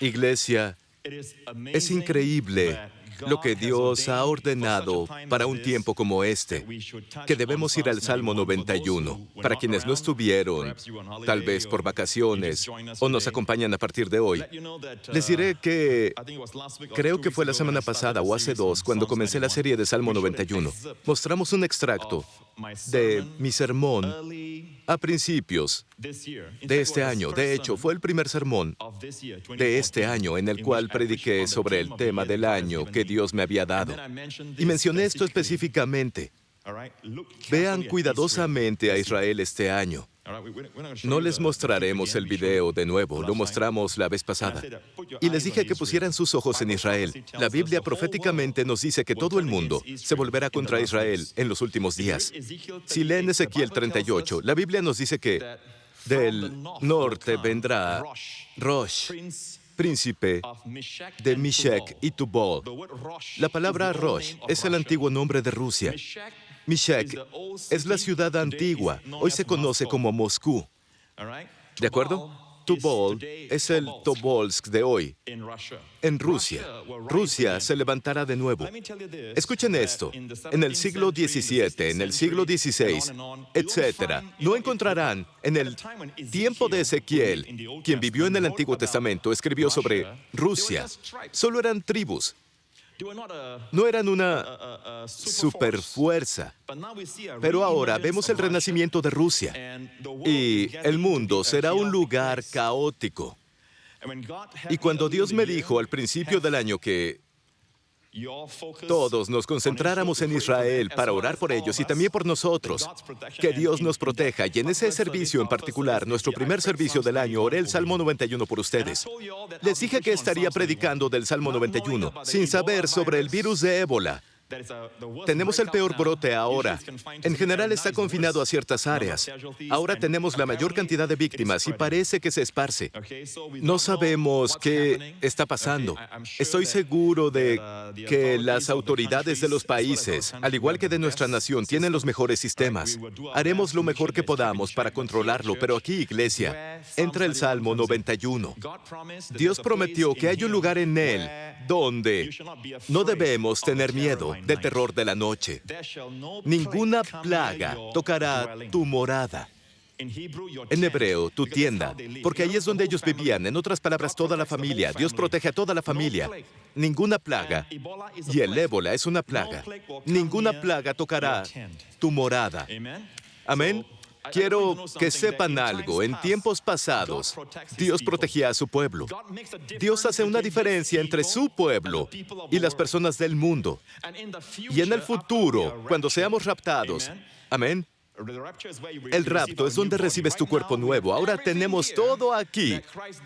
Iglesia, es increíble lo que Dios ha ordenado para un tiempo como este, que debemos ir al Salmo 91. Para quienes no estuvieron, tal vez por vacaciones, o nos acompañan a partir de hoy, les diré que creo que fue la semana pasada o hace dos, cuando comencé la serie de Salmo 91. Mostramos un extracto de mi sermón a principios de este año. De hecho, fue el primer sermón de este año en el cual prediqué sobre el tema del año que Dios me había dado. Y mencioné esto específicamente. Vean cuidadosamente a Israel este año. No les mostraremos el video de nuevo, lo mostramos la vez pasada. Y les dije que pusieran sus ojos en Israel. La Biblia proféticamente nos dice que todo el mundo se volverá contra Israel en los últimos días. Si leen Ezequiel 38, la Biblia nos dice que del norte vendrá Rosh, príncipe de Meshech y Tubal. La palabra Rosh es el antiguo nombre de Rusia. Meshech es la ciudad antigua, hoy se conoce como Moscú. ¿De acuerdo? Tubal es el Tobolsk de hoy, en Rusia. Rusia se levantará de nuevo. Escuchen esto. En el siglo XVII, en el siglo XVI, etc., no encontrarán en el tiempo de Ezequiel, quien vivió en el Antiguo Testamento, escribió sobre Rusia. Solo eran tribus. No eran una superfuerza. Pero ahora vemos el renacimiento de Rusia. Y el mundo será un lugar caótico. Y cuando Dios me dijo al principio del año que todos nos concentráramos en Israel para orar por ellos y también por nosotros, que Dios nos proteja. Y en ese servicio en particular, nuestro primer servicio del año, oré el Salmo 91 por ustedes. Les dije que estaría predicando del Salmo 91, sin saber sobre el virus de ébola. Tenemos el peor brote ahora. En general está confinado a ciertas áreas. Ahora tenemos la mayor cantidad de víctimas y parece que se esparce. No sabemos qué está pasando. Estoy seguro de que las autoridades de los países, al igual que de nuestra nación, tienen los mejores sistemas. Haremos lo mejor que podamos para controlarlo, pero aquí, iglesia, entra el Salmo 91. Dios prometió que hay un lugar en él donde no debemos tener miedo del terror de la noche. Ninguna plaga tocará tu morada. En hebreo, tu tienda, porque ahí es donde ellos vivían. En otras palabras, toda la familia. Dios protege a toda la familia. Ninguna plaga, y el ébola es una plaga, ninguna plaga tocará tu morada. Amén. Quiero que sepan algo. En tiempos pasados, Dios protegía a su pueblo. Dios hace una diferencia entre su pueblo y las personas del mundo. Y en el futuro, cuando seamos raptados, amén, el rapto es donde recibes tu cuerpo nuevo. Ahora tenemos todo aquí,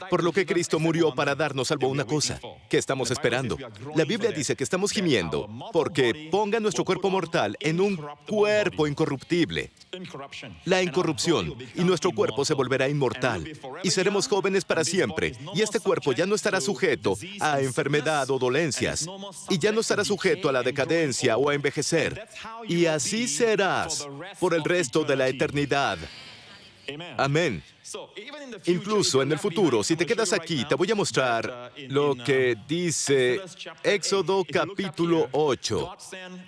por lo que Cristo murió para darnos salvo una cosa, que estamos esperando. La Biblia dice que estamos gimiendo porque ponga nuestro cuerpo mortal en un cuerpo incorruptible. La incorrupción, y nuestro cuerpo se volverá inmortal, y seremos jóvenes para siempre, y este cuerpo ya no estará sujeto a enfermedad o dolencias, y ya no estará sujeto a la decadencia o a envejecer, y así serás por el resto de la eternidad. Amén. Incluso en el futuro, si te quedas aquí, te voy a mostrar lo que dice Éxodo capítulo 8.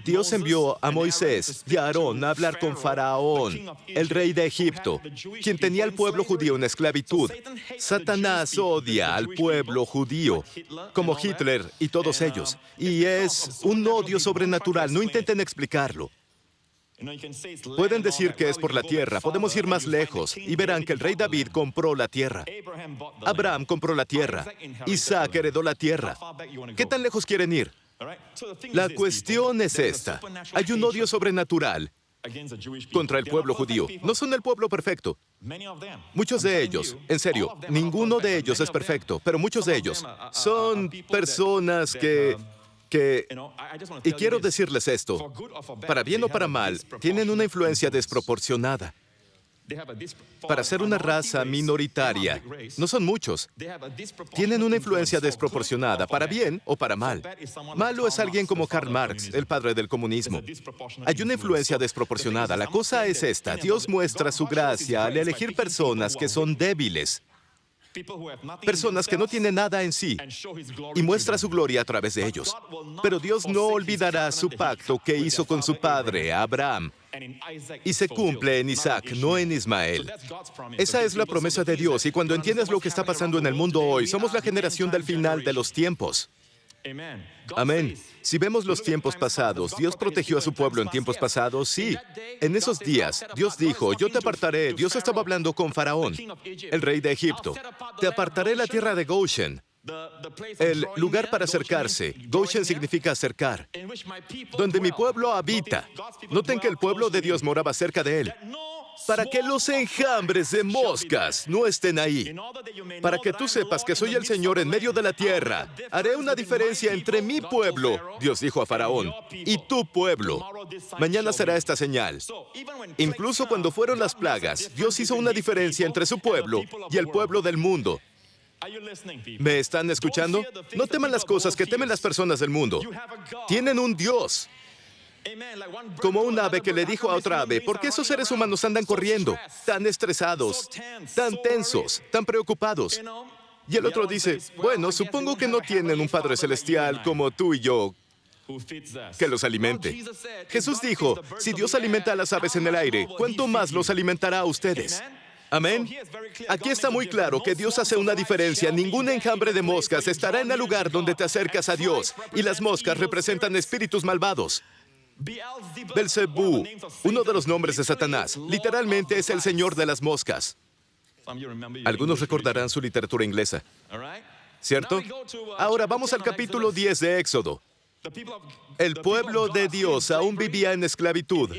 Dios envió a Moisés y a Aarón a hablar con Faraón, el rey de Egipto, quien tenía al pueblo judío en esclavitud. Satanás odia al pueblo judío, como Hitler y todos ellos, y es un odio sobrenatural. No intenten explicarlo. Pueden decir que es por la tierra. Podemos ir más lejos y verán que el rey David compró la tierra. Abraham compró la tierra. Isaac heredó la tierra. ¿Qué tan lejos quieren ir? La cuestión es esta. Hay un odio sobrenatural contra el pueblo judío. No son el pueblo perfecto. Muchos de ellos, en serio, ninguno de ellos es perfecto, pero muchos de ellos son personas y quiero decirles esto, para bien o para mal, tienen una influencia desproporcionada. Para ser una raza minoritaria, no son muchos, tienen una influencia desproporcionada, para bien o para mal. Malo es alguien como Karl Marx, el padre del comunismo. Hay una influencia desproporcionada. La cosa es esta: Dios muestra su gracia al elegir personas que son débiles. Personas que no tienen nada en sí y muestra su gloria a través de ellos. Pero Dios no olvidará su pacto que hizo con su padre, Abraham, y se cumple en Isaac, no en Ismael. Esa es la promesa de Dios, y cuando entiendes lo que está pasando en el mundo hoy, somos la generación del final de los tiempos. Amén. Si vemos los tiempos pasados, ¿Dios protegió a su pueblo en tiempos pasados? Sí. En esos días, Dios dijo, yo te apartaré. Dios estaba hablando con Faraón, el rey de Egipto. Te apartaré la tierra de Goshen, el lugar para acercarse. Goshen significa acercar, donde mi pueblo habita. Noten que el pueblo de Dios moraba cerca de él. Para que los enjambres de moscas no estén ahí. Para que tú sepas que soy el Señor en medio de la tierra. Haré una diferencia entre mi pueblo, Dios dijo a Faraón, y tu pueblo. Mañana será esta señal. Incluso cuando fueron las plagas, Dios hizo una diferencia entre su pueblo y el pueblo del mundo. ¿Me están escuchando? No teman las cosas que temen las personas del mundo. Tienen un Dios. Como un ave que le dijo a otra ave, ¿por qué esos seres humanos andan corriendo, tan estresados, tan tensos, tan preocupados? Y el otro dice, bueno, supongo que no tienen un Padre Celestial como tú y yo, que los alimente. Jesús dijo, si Dios alimenta a las aves en el aire, ¿cuánto más los alimentará a ustedes? Amén. Aquí está muy claro que Dios hace una diferencia. Ningún enjambre de moscas estará en el lugar donde te acercas a Dios, y las moscas representan espíritus malvados. Belzebú, uno de los nombres de Satanás, literalmente es el señor de las moscas. Algunos recordarán su literatura inglesa, ¿cierto? Ahora vamos al capítulo 10 de Éxodo. El pueblo de Dios aún vivía en esclavitud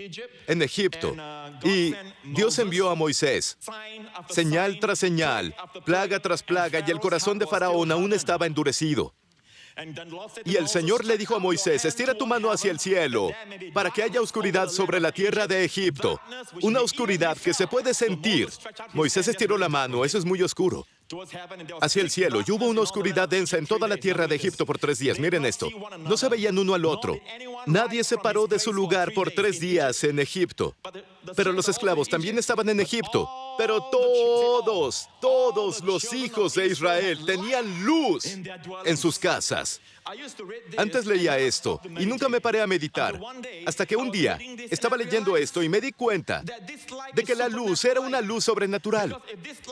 en Egipto, y Dios envió a Moisés, señal tras señal, plaga tras plaga, y el corazón de Faraón aún estaba endurecido. Y el Señor le dijo a Moisés, estira tu mano hacia el cielo, para que haya oscuridad sobre la tierra de Egipto, una oscuridad que se puede sentir. Moisés estiró la mano, eso es muy oscuro, hacia el cielo, y hubo una oscuridad densa en toda la tierra de Egipto por 3 días. Miren esto, no se veían uno al otro. Nadie se paró de su lugar por 3 días en Egipto. Pero los esclavos también estaban en Egipto. Pero todos los hijos de Israel tenían luz en sus casas. Antes leía esto y nunca me paré a meditar, hasta que un día estaba leyendo esto y me di cuenta de que la luz era una luz sobrenatural.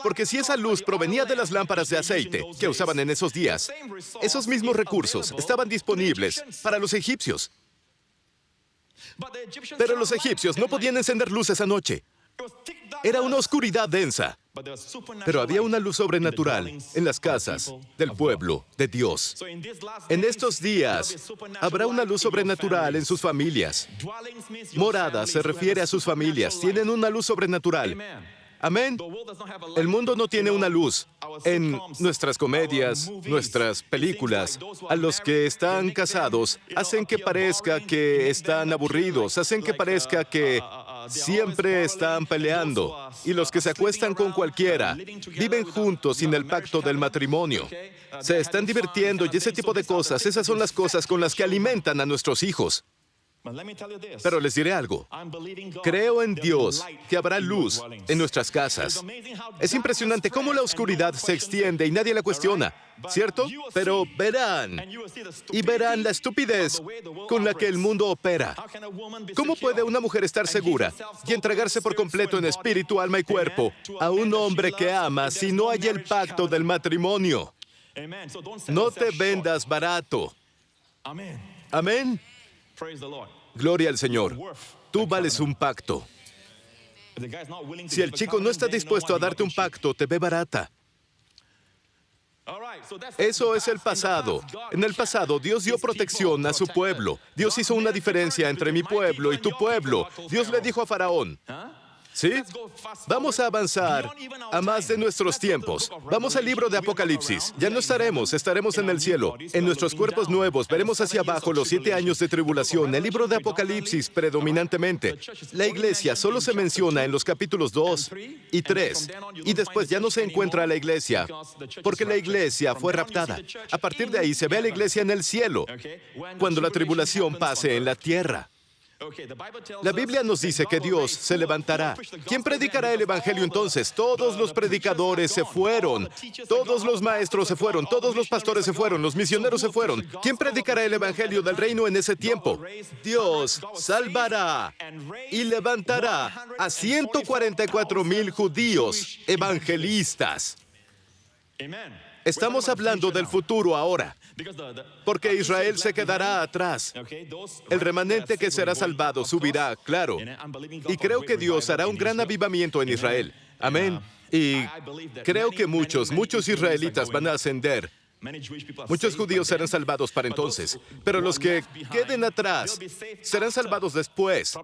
Porque si esa luz provenía de las lámparas de aceite que usaban en esos días, esos mismos recursos estaban disponibles para los egipcios. Pero los egipcios no podían encender luz esa noche. Era una oscuridad densa. Pero había una luz sobrenatural en las casas del pueblo de Dios. En estos días habrá una luz sobrenatural en sus familias. Morada se refiere a sus familias. Tienen una luz sobrenatural. Amén. El mundo no tiene una luz. En nuestras comedias, nuestras películas, a los que están casados, hacen que parezca que están aburridos, hacen que parezca que siempre están peleando. Y los que se acuestan con cualquiera, viven juntos sin el pacto del matrimonio. Se están divirtiendo y ese tipo de cosas, esas son las cosas con las que alimentan a nuestros hijos. Pero les diré algo. Creo en Dios que habrá luz en nuestras casas. Es impresionante cómo la oscuridad se extiende y nadie la cuestiona, ¿cierto? Pero verán la estupidez con la que el mundo opera. ¿Cómo puede una mujer estar segura y entregarse por completo en espíritu, alma y cuerpo a un hombre que ama si no hay el pacto del matrimonio? No te vendas barato. Amén. Gloria al Señor. Tú vales un pacto. Si el chico no está dispuesto a darte un pacto, te ve barata. Eso es el pasado. En el pasado, Dios dio protección a su pueblo. Dios hizo una diferencia entre mi pueblo y tu pueblo. Dios le dijo a Faraón, ¿sí? Vamos a avanzar a más de nuestros tiempos. Vamos al libro de Apocalipsis. Ya no estaremos en el cielo. En nuestros cuerpos nuevos veremos hacia abajo los 7 años de tribulación. El libro de Apocalipsis predominantemente. La iglesia solo se menciona en los capítulos 2 y 3. Y después ya no se encuentra a la iglesia, porque la iglesia fue raptada. A partir de ahí se ve a la iglesia en el cielo, cuando la tribulación pase en la tierra. La Biblia nos dice que Dios se levantará. ¿Quién predicará el Evangelio entonces? Todos los predicadores se fueron. Todos los maestros se fueron. Todos los pastores se fueron. Los misioneros se fueron. ¿Quién predicará el Evangelio del reino en ese tiempo? Dios salvará y levantará a 144,000 judíos evangelistas. Estamos hablando del futuro ahora, porque Israel se quedará atrás. El remanente que será salvado subirá, claro. Y creo que Dios hará un gran avivamiento en Israel. Amén. Y creo que muchos israelitas van a ascender. Muchos judíos serán salvados para entonces, pero los que queden atrás serán salvados después.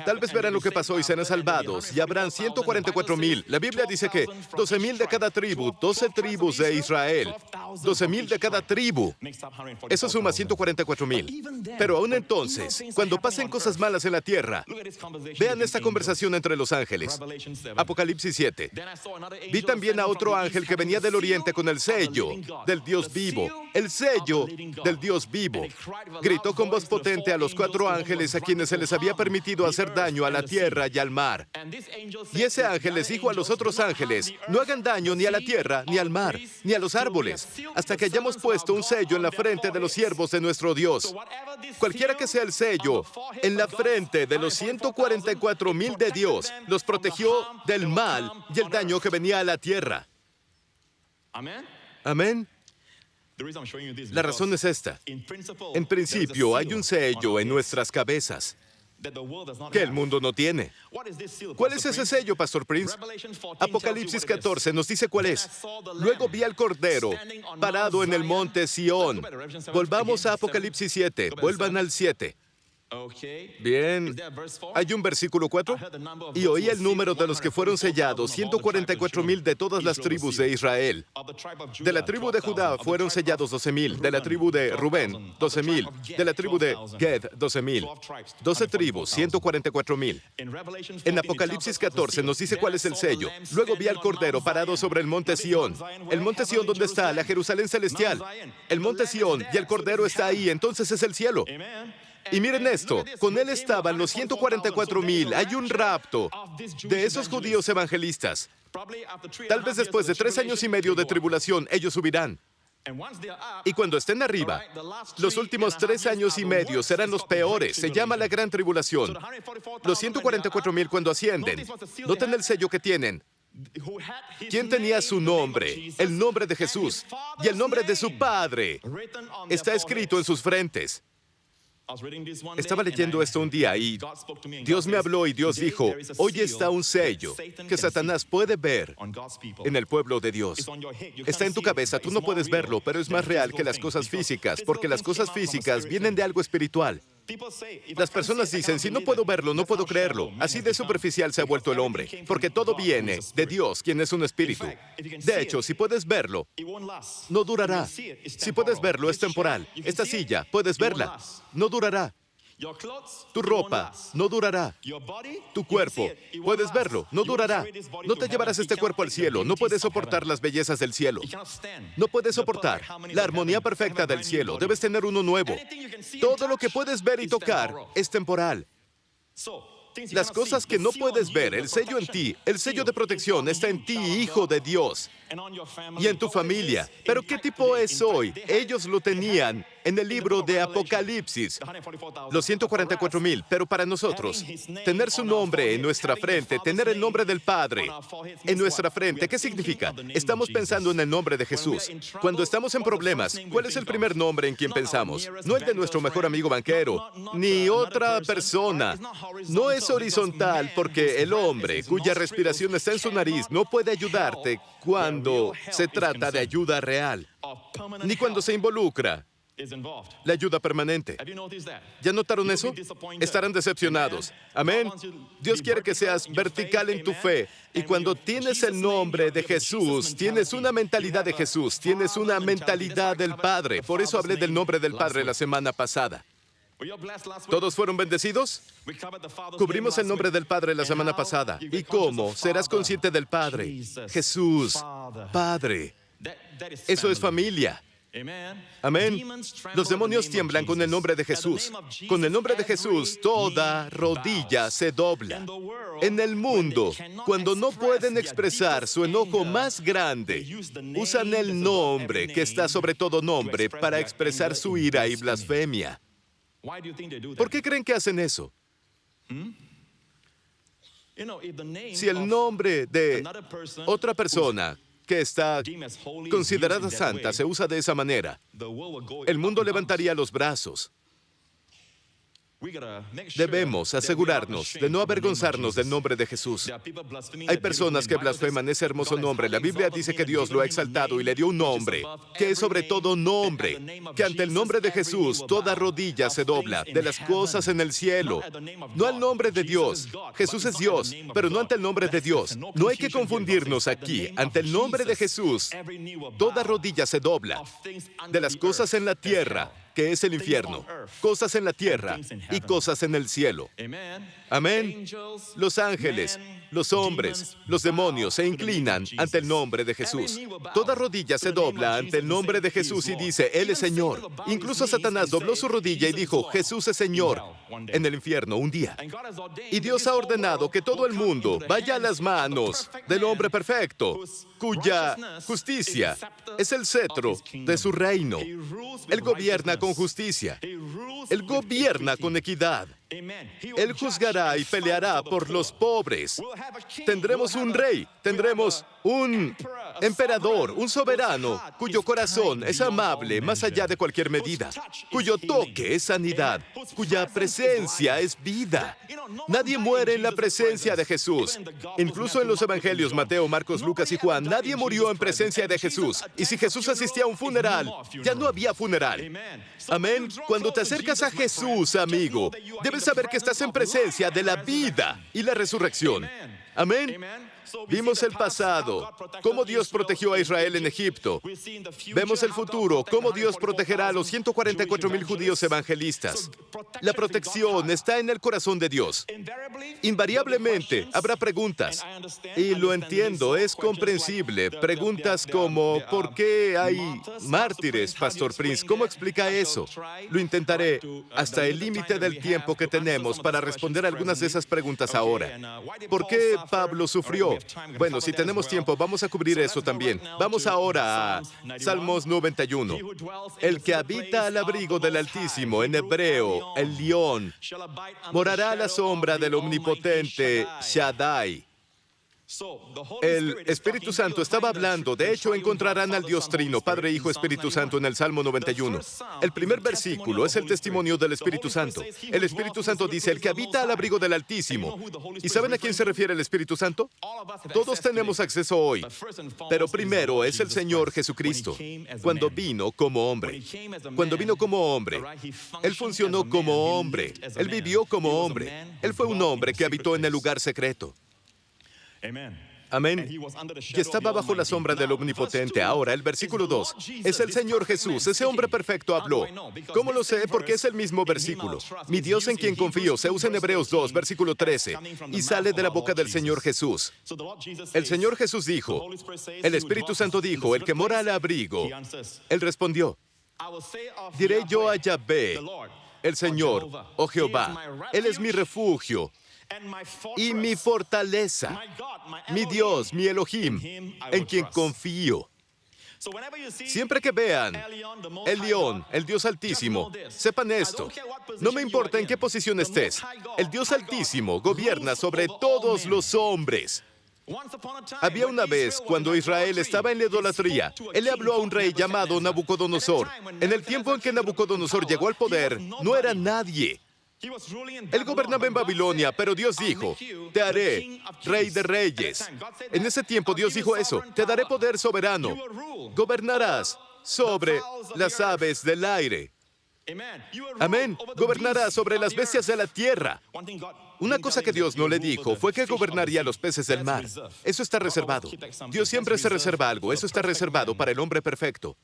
Tal vez verán lo que pasó y serán salvados, y habrán 144,000. La Biblia dice que 12,000 de cada tribu, 12 tribus de Israel, 12,000 de cada tribu. Eso suma 144,000. Pero aún entonces, cuando pasen cosas malas en la tierra, vean esta conversación entre los ángeles. Apocalipsis 7. Vi también a otro ángel que venía del oriente con el sello del Dios vivo, el sello del Dios vivo. Gritó con voz potente a los 4 ángeles a quienes se les había permitido hacer daño a la tierra y al mar. Y ese ángel les dijo a los otros ángeles, no hagan daño ni a la tierra, ni al mar, ni a los árboles, hasta que hayamos puesto un sello en la frente de los siervos de nuestro Dios. Cualquiera que sea el sello en la frente de los 144,000 de Dios, los protegió del mal y el daño que venía a la tierra. Amén. La razón es esta. En principio, hay un sello en nuestras cabezas que el mundo no tiene. ¿Cuál es ese sello, Pastor Prince? Apocalipsis 14 nos dice cuál es. Luego vi al Cordero parado en el monte Sión. Volvamos a Apocalipsis 7. Vuelvan al 7. Bien, ¿hay un versículo 4? Y oí el número de los que fueron sellados, 144,000 de todas las tribus de Israel. De la tribu de Judá fueron sellados 12,000, de la tribu de Rubén, 12,000, de la tribu de Gad, 12,000. 12 tribus, 144,000. En Apocalipsis 14 nos dice cuál es el sello. Luego vi al Cordero parado sobre el monte Sión. El monte Sión, ¿dónde está? La Jerusalén celestial. El monte Sión y el Cordero está ahí, entonces es el cielo. Y miren esto, con él estaban los 144,000. Hay un rapto de esos judíos evangelistas. Tal vez después de 3 años y medio de tribulación, ellos subirán. Y cuando estén arriba, los últimos 3 años y medio serán los peores. Se llama la gran tribulación. Los 144,000 cuando ascienden, noten el sello que tienen. ¿Quién tenía su nombre? El nombre de Jesús y el nombre de su Padre está escrito en sus frentes. Estaba leyendo esto un día y Dios me habló y Dios dijo, hoy está un sello que Satanás puede ver en el pueblo de Dios. Está en tu cabeza, tú no puedes verlo, pero es más real que las cosas físicas, porque las cosas físicas vienen de algo espiritual. Las personas dicen, si no puedo verlo, no puedo creerlo. Así de superficial se ha vuelto el hombre, porque todo viene de Dios, quien es un espíritu. De hecho, si puedes verlo, no durará. Si puedes verlo, es temporal. Esta silla, puedes verla, no durará. Tu ropa no durará. Tu cuerpo, puedes verlo, no durará. No te llevarás este cuerpo al cielo. No puedes soportar las bellezas del cielo. No puedes soportar la armonía perfecta del cielo. Debes tener uno nuevo. Todo lo que puedes ver y tocar es temporal. Las cosas que no puedes ver, el sello en ti, el sello de protección está en ti, hijo de Dios, y en tu familia. Pero ¿qué tipo es hoy? Ellos lo tenían en el libro de Apocalipsis, los 144,000. Pero para nosotros, tener su nombre en nuestra frente, tener el nombre del Padre en nuestra frente, ¿qué significa? Estamos pensando en el nombre de Jesús. Cuando estamos en problemas, ¿cuál es el primer nombre en quien pensamos? No el de nuestro mejor amigo banquero, ni otra persona. No es horizontal porque el hombre cuya respiración está en su nariz no puede ayudarte cuando se trata de ayuda real, ni cuando se involucra la ayuda permanente. ¿Ya notaron eso? Estarán decepcionados. Amén. Dios quiere que seas vertical en tu fe. Y cuando tienes el nombre de Jesús, tienes una mentalidad de Jesús, tienes una mentalidad del Padre. Por eso hablé del nombre del Padre la semana pasada. ¿Todos fueron bendecidos? Cubrimos el nombre del Padre la semana pasada. ¿Y cómo? Serás consciente del Padre. Jesús, Padre. Eso es familia. Amén. Los demonios tiemblan con el nombre de Jesús. Con el nombre de Jesús, toda rodilla se dobla. En el mundo, cuando no pueden expresar su enojo más grande, usan el nombre que está sobre todo nombre para expresar su ira y blasfemia. ¿Por qué creen que hacen eso? Si el nombre de otra persona que está considerada santa se usa de esa manera, el mundo levantaría los brazos. Debemos asegurarnos de no avergonzarnos del nombre de Jesús. Hay personas que blasfeman ese hermoso nombre. La Biblia dice que Dios lo ha exaltado y le dio un nombre, que es sobre todo nombre, que ante el nombre de Jesús toda rodilla se dobla, de las cosas en el cielo. No al nombre de Dios. Jesús es Dios, pero no ante el nombre de Dios. No hay que confundirnos aquí. Ante el nombre de Jesús, toda rodilla se dobla, de las cosas en la tierra, que es el infierno, cosas en la tierra y cosas en el cielo. Amén. Los ángeles, los hombres, los demonios se inclinan ante el nombre de Jesús. Toda rodilla se dobla ante el nombre de Jesús y dice, Él es Señor. Incluso Satanás dobló su rodilla y dijo, Jesús es Señor, en el infierno un día. Y Dios ha ordenado que todo el mundo vaya a las manos del hombre perfecto, cuya justicia es el cetro de su reino. Él gobierna con justicia. Él gobierna con equidad. Él juzgará y peleará por los pobres. Tendremos un rey, tendremos un emperador, un soberano, cuyo corazón es amable más allá de cualquier medida, cuyo toque es sanidad, cuya presencia es vida. Nadie muere en la presencia de Jesús. Incluso en los evangelios, Mateo, Marcos, Lucas y Juan, nadie murió en presencia de Jesús. Y si Jesús asistía a un funeral, ya no había funeral. Amén. Cuando te acercas a Jesús, amigo, debes saber que estás en presencia de la vida y la resurrección. Amén. Vimos el pasado, cómo Dios protegió a Israel en Egipto. Vemos el futuro, cómo Dios protegerá a los 144,000 judíos evangelistas. La protección está en el corazón de Dios. Invariablemente habrá preguntas. Y lo entiendo, es comprensible. Preguntas como, ¿por qué hay mártires, Pastor Prince? ¿Cómo explica eso? Lo intentaré hasta el límite del tiempo que tenemos para responder algunas de esas preguntas ahora. ¿Por qué Pablo sufrió? Bueno, si tenemos tiempo, vamos a cubrir eso también. Vamos ahora a Salmos 91. El que habita al abrigo del Altísimo, en hebreo, el león, morará a la sombra del omnipotente Shaddai. El Espíritu Santo estaba hablando. De hecho, encontrarán al Dios Trino, Padre, Hijo, Espíritu Santo, en el Salmo 91. El primer versículo es el testimonio del Espíritu Santo. El Espíritu Santo dice, el que habita al abrigo del Altísimo. ¿Y saben a quién se refiere el Espíritu Santo? Todos tenemos acceso hoy. Pero primero es el Señor Jesucristo, cuando vino como hombre. Cuando vino como hombre, Él funcionó como hombre. Él vivió como hombre. Él fue un hombre que habitó en el lugar secreto. Amén. Y estaba bajo la sombra del Omnipotente. Ahora, el versículo 2. Es el Señor Jesús. Ese hombre perfecto habló. ¿Cómo lo sé? Porque es el mismo versículo. Mi Dios en quien confío. Se usa en Hebreos 2, versículo 13. Y sale de la boca del Señor Jesús. El Señor Jesús dijo, el Espíritu Santo dijo, el que mora al abrigo. Él respondió, diré yo a Yahvé, el Señor, oh Jehová. Él es mi refugio y mi fortaleza, mi Dios, mi Elohim, en quien confío. Siempre que vean el león, el Dios Altísimo, sepan esto. No me importa en qué posición estés. El Dios Altísimo gobierna sobre todos los hombres. Había una vez, cuando Israel estaba en la idolatría, Él le habló a un rey llamado Nabucodonosor. En el tiempo en que Nabucodonosor llegó al poder, no era nadie. Él gobernaba en Babilonia, pero Dios dijo, te haré rey de reyes. En ese tiempo Dios dijo eso, te daré poder soberano. Gobernarás sobre las aves del aire. Amén. Gobernará sobre las bestias de la tierra. Una cosa que Dios no le dijo fue que gobernaría los peces del mar. Eso está reservado. Dios siempre se reserva algo. Eso está reservado para el hombre perfecto,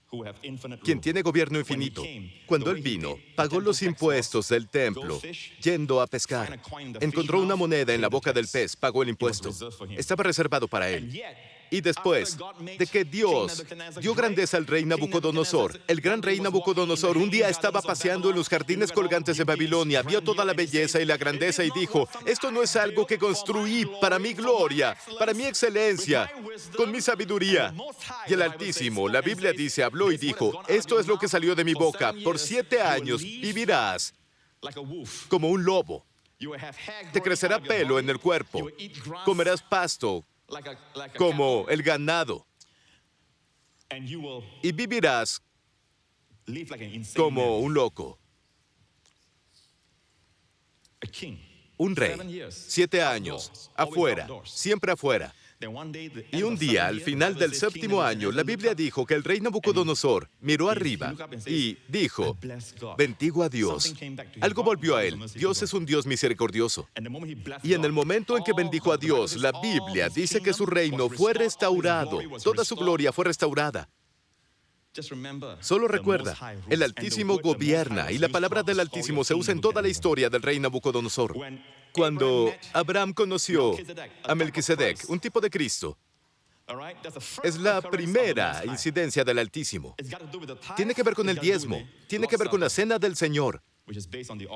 quien tiene gobierno infinito. Cuando Él vino, pagó los impuestos del templo, yendo a pescar. Encontró una moneda en la boca del pez, pagó el impuesto. Estaba reservado para Él. Y después de que Dios dio grandeza al rey Nabucodonosor, el gran rey Nabucodonosor un día estaba paseando en los jardines colgantes de Babilonia, vio toda la belleza y la grandeza y dijo, esto no es algo que construí para mi gloria, para mi excelencia, con mi sabiduría. Y el Altísimo, la Biblia dice, habló y dijo, esto es lo que salió de mi boca, por 7 años vivirás como un lobo. Te crecerá pelo en el cuerpo, comerás pasto como el ganado y vivirás como un loco. Un rey, 7 años, afuera, siempre afuera. Y un día, al final del 7º año, la Biblia dijo que el rey Nabucodonosor miró arriba y dijo, bendigo a Dios. Algo volvió a él. Dios es un Dios misericordioso. Y en el momento en que bendijo a Dios, la Biblia dice que su reino fue restaurado. Toda su gloria fue restaurada. Solo recuerda, el Altísimo gobierna y la palabra del Altísimo se usa en toda la historia del rey Nabucodonosor. Cuando Abraham conoció a Melquisedec, un tipo de Cristo, es la primera incidencia del Altísimo. Tiene que ver con el diezmo, tiene que ver con la cena del Señor,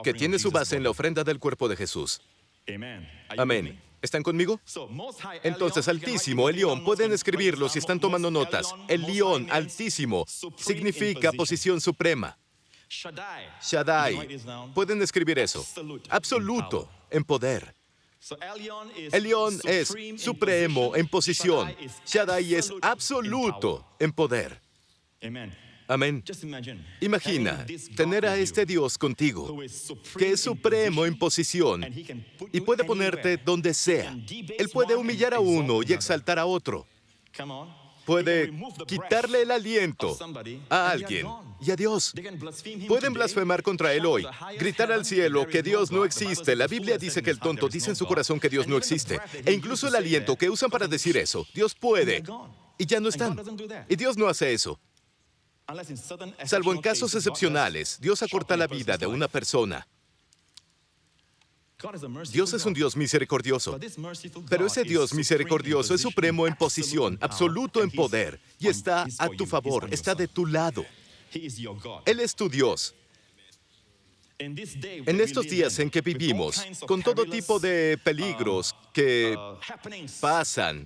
que tiene su base en la ofrenda del cuerpo de Jesús. Amén. ¿Están conmigo? Entonces, Altísimo, Elión, pueden escribirlo si están tomando notas. Elión, Altísimo, significa posición suprema. Shaddai, pueden escribir eso. Absoluto, en poder. Elión es supremo en posición. Shaddai es absoluto en poder. Amén. Imagina tener a este Dios contigo, que es supremo en posición y puede ponerte donde sea. Él puede humillar a uno y exaltar a otro. Puede quitarle el aliento a alguien y a Dios. Pueden blasfemar contra Él hoy, gritar al cielo que Dios no existe. La Biblia dice que el tonto dice en su corazón que Dios no existe. E incluso el aliento que usan para decir eso, Dios puede, y ya no están. Y Dios no hace eso. Salvo en casos excepcionales, Dios acorta la vida de una persona. Dios es un Dios misericordioso, pero ese Dios misericordioso es supremo en posición, absoluto en poder, y está a tu favor, está de tu lado. Él es tu Dios. En estos días en que vivimos, con todo tipo de peligros que pasan,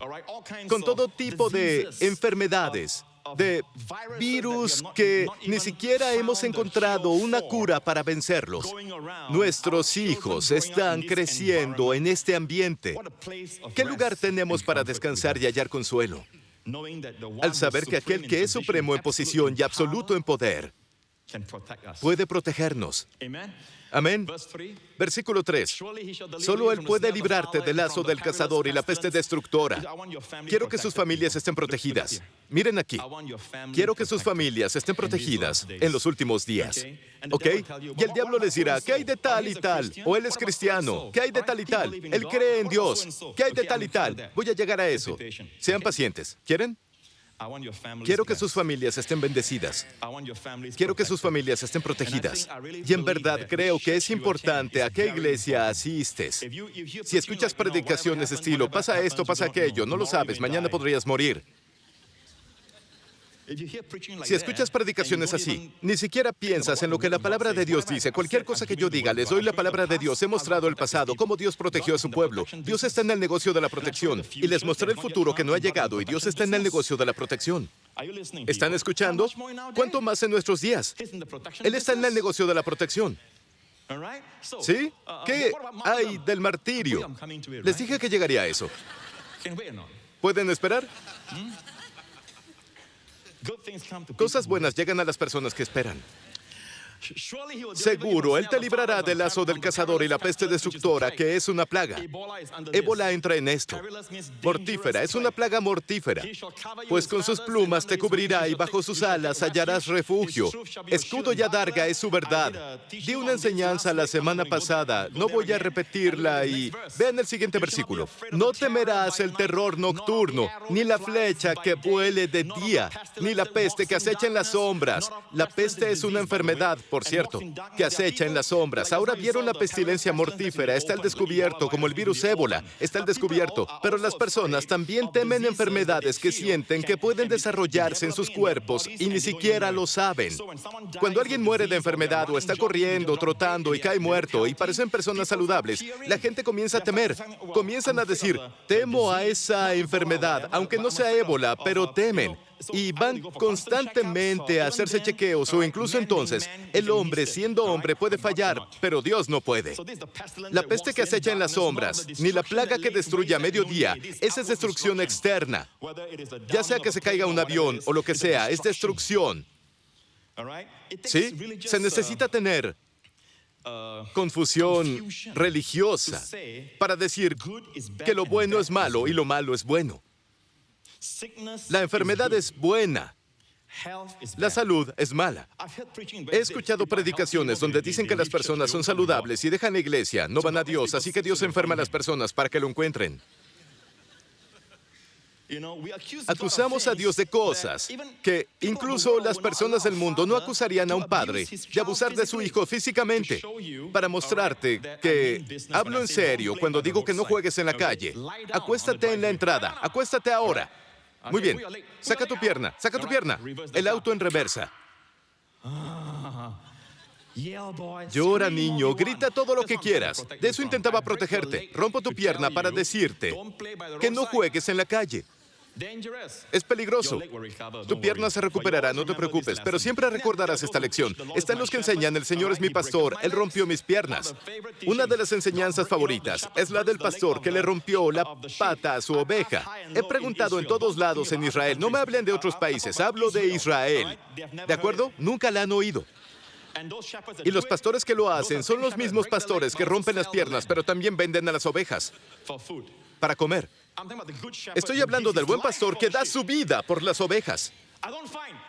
con todo tipo de enfermedades, de virus que ni siquiera hemos encontrado una cura para vencerlos. Nuestros hijos están creciendo en este ambiente. ¿Qué lugar tenemos para descansar y hallar consuelo? Al saber que aquel que es supremo en posición y absoluto en poder puede protegernos. Amén. Versículo 3. Solo Él puede librarte del lazo del cazador y la peste destructora. Quiero que sus familias estén protegidas. Miren aquí. Quiero que sus familias estén protegidas en los últimos días. ¿Ok? Y el diablo les dirá, ¿qué hay de tal y tal? O él es cristiano. ¿Qué hay de tal y tal? Él cree en Dios. ¿Qué hay de tal y tal? Voy a llegar a eso. Sean pacientes. ¿Quieren? Quiero que sus familias estén bendecidas. Quiero que sus familias estén protegidas. Y en verdad creo que es importante a qué iglesia asistes. Si escuchas predicaciones de estilo, pasa esto, pasa aquello, no lo sabes, mañana podrías morir. Si escuchas predicaciones así, ni siquiera piensas en lo que la palabra de Dios dice. Cualquier cosa que yo diga, les doy la palabra de Dios. He mostrado el pasado, cómo Dios protegió a su pueblo. Dios está en el negocio de la protección. Y les mostré el futuro que no ha llegado, y Dios está en el negocio de la protección. ¿Están escuchando? ¿Cuánto más en nuestros días? Él está en el negocio de la protección. ¿Sí? ¿Qué hay del martirio? Les dije que llegaría a eso. ¿Pueden esperar? Cosas buenas llegan a las personas que esperan. Seguro, Él te librará del lazo del cazador y la peste destructora, que es una plaga. Ébola entra en esto. Mortífera, es una plaga mortífera. Pues con sus plumas te cubrirá y bajo sus alas hallarás refugio. Escudo y adarga es su verdad. Di una enseñanza la semana pasada, no voy a repetirla y... Vean el siguiente versículo. No temerás el terror nocturno, ni la flecha que vuele de día, ni la peste que acecha en las sombras. La peste es una enfermedad por cierto, que acecha en las sombras. Ahora vieron la pestilencia mortífera, está al descubierto, como el virus ébola, está al descubierto. Pero las personas también temen enfermedades que sienten que pueden desarrollarse en sus cuerpos y ni siquiera lo saben. Cuando alguien muere de enfermedad o está corriendo, trotando y cae muerto y parecen personas saludables, la gente comienza a temer. Comienzan a decir, temo a esa enfermedad, aunque no sea ébola, pero temen. Y van constantemente a hacerse chequeos o incluso entonces, el hombre siendo hombre puede fallar, pero Dios no puede. La peste que acecha en las sombras, ni la plaga que destruye a mediodía, esa es destrucción externa. Ya sea que se caiga un avión o lo que sea, es destrucción. ¿Sí? Se necesita tener confusión religiosa para decir que lo bueno es malo y lo malo es bueno. La enfermedad es buena. La salud es mala. He escuchado predicaciones donde dicen que las personas son saludables y dejan la iglesia, no van a Dios, así que Dios enferma a las personas para que lo encuentren. Acusamos a Dios de cosas que incluso las personas del mundo no acusarían a un padre de abusar de su hijo físicamente, para mostrarte que hablo en serio cuando digo que no juegues en la calle. Acuéstate en la entrada, acuéstate ahora. Muy bien, saca tu pierna, el auto en reversa. Llora, niño, grita todo lo que quieras. De eso intentaba protegerte. Rompo tu pierna para decirte que no juegues en la calle. Es peligroso. Tu pierna se recuperará, no te preocupes, pero siempre recordarás esta lección. Están los que enseñan, el Señor es mi pastor, Él rompió mis piernas. Una de las enseñanzas favoritas es la del pastor que le rompió la pata a su oveja. He preguntado en todos lados en Israel, no me hablen de otros países, hablo de Israel. ¿De acuerdo? Nunca la han oído. Y los pastores que lo hacen son los mismos pastores que rompen las piernas, pero también venden a las ovejas para comer. Estoy hablando del buen pastor que da su vida por las ovejas.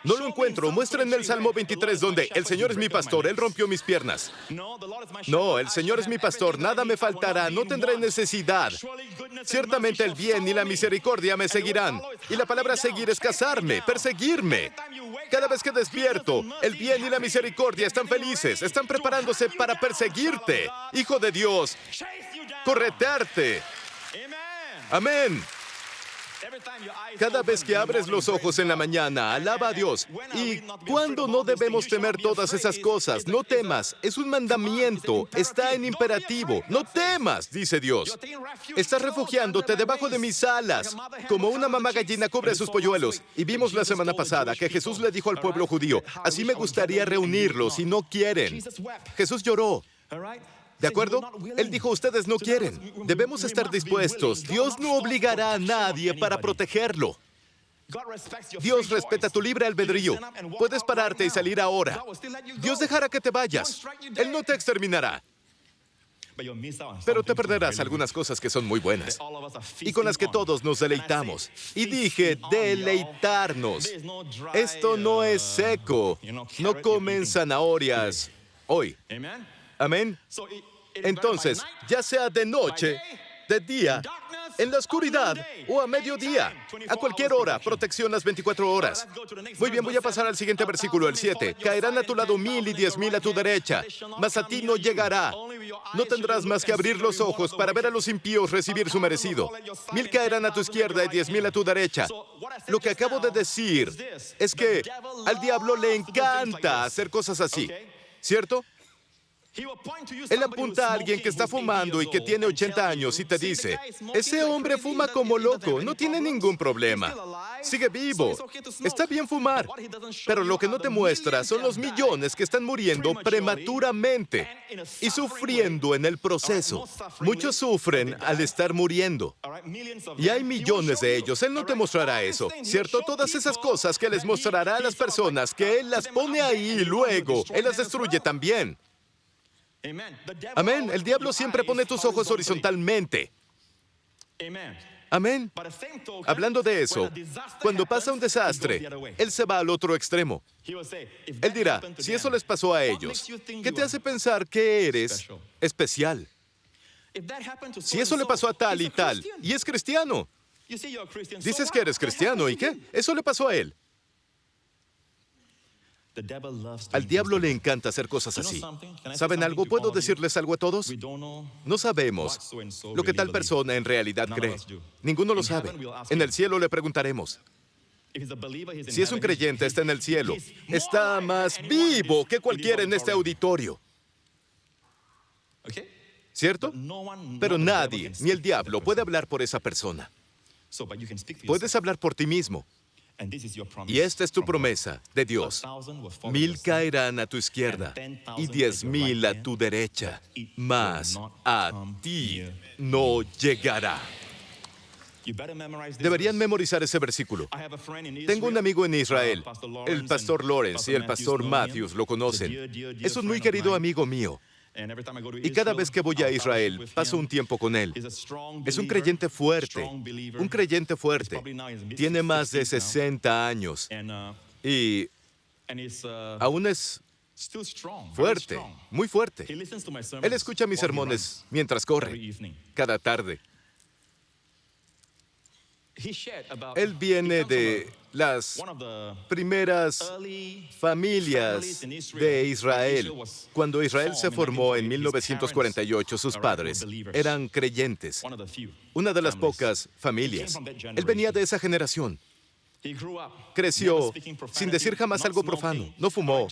No lo encuentro. Muéstrenme el Salmo 23 donde el Señor es mi pastor, Él rompió mis piernas. No, el Señor es mi pastor, nada me faltará, no tendré necesidad. Ciertamente el bien y la misericordia me seguirán. Y la palabra seguir es cazarme, perseguirme. Cada vez que despierto, el bien y la misericordia están felices, están preparándose para perseguirte. Hijo de Dios, corretearte. Amén. Cada vez que abres los ojos en la mañana, alaba a Dios. ¿Y cuándo no debemos temer todas esas cosas? No temas, es un mandamiento, está en imperativo. No temas, dice Dios. Estás refugiándote debajo de mis alas, como una mamá gallina cubre a sus polluelos. Y vimos la semana pasada que Jesús le dijo al pueblo judío, así me gustaría reunirlos y no quieren. Jesús lloró. ¿De acuerdo? Él dijo, ustedes no quieren. Debemos estar dispuestos. Dios no obligará a nadie para protegerlo. Dios respeta tu libre albedrío. Puedes pararte y salir ahora. Dios dejará que te vayas. Él no te exterminará. Pero te perderás algunas cosas que son muy buenas y con las que todos nos deleitamos. Y dije, deleitarnos. Esto no es seco. No comen zanahorias hoy. Amén. Entonces, ya sea de noche, de día, en la oscuridad o a mediodía, a cualquier hora, protección las 24 horas. Muy bien, voy a pasar al siguiente versículo, el 7. Caerán a tu lado 1000 y 10,000 a tu derecha, mas a ti no llegará. No tendrás más que abrir los ojos para ver a los impíos recibir su merecido. 1000 caerán a tu izquierda y 10,000 a tu derecha. Lo que acabo de decir es que al diablo le encanta hacer cosas así, ¿cierto? Él apunta a alguien que está fumando y que tiene 80 años y te dice, ese hombre fuma como loco, no tiene ningún problema. Sigue vivo. Está bien fumar. Pero lo que no te muestra son los millones que están muriendo prematuramente y sufriendo en el proceso. Muchos sufren al estar muriendo. Y hay millones de ellos. Él no te mostrará eso, ¿cierto? Todas esas cosas que les mostrará a las personas que Él las pone ahí y luego Él las destruye también. Amén. El diablo siempre pone tus ojos horizontalmente. Amén. Hablando de eso, cuando pasa un desastre, Él se va al otro extremo. Él dirá, si eso les pasó a ellos, ¿qué te hace pensar que eres especial? Si eso le pasó a tal y tal, y es cristiano. Dices que eres cristiano, ¿y qué? Eso le pasó a él. Al diablo le encanta hacer cosas así. ¿Saben algo? ¿Puedo decirles algo a todos? No sabemos lo que tal persona en realidad cree. Ninguno lo sabe. En el cielo le preguntaremos. Si es un creyente, está en el cielo. Está más vivo que cualquiera en este auditorio. ¿Cierto? Pero nadie, ni el diablo, puede hablar por esa persona. Puedes hablar por ti mismo. Y esta es tu promesa de Dios. 1000 caerán a tu izquierda y 10,000 a tu derecha, mas a ti no llegará. Deberían memorizar ese versículo. Tengo un amigo en Israel, el pastor Lawrence y el pastor Matthews lo conocen. Es un muy querido amigo mío. Y cada vez que voy a Israel, paso un tiempo con él. Es un creyente fuerte, un creyente fuerte. Tiene más de 60 años y aún es fuerte, muy fuerte. Él escucha mis sermones mientras corre, cada tarde. Él viene de las primeras familias de Israel. Cuando Israel se formó en 1948, sus padres eran creyentes. Una de las pocas familias. Él venía de esa generación. Creció sin decir jamás algo profano. No fumó.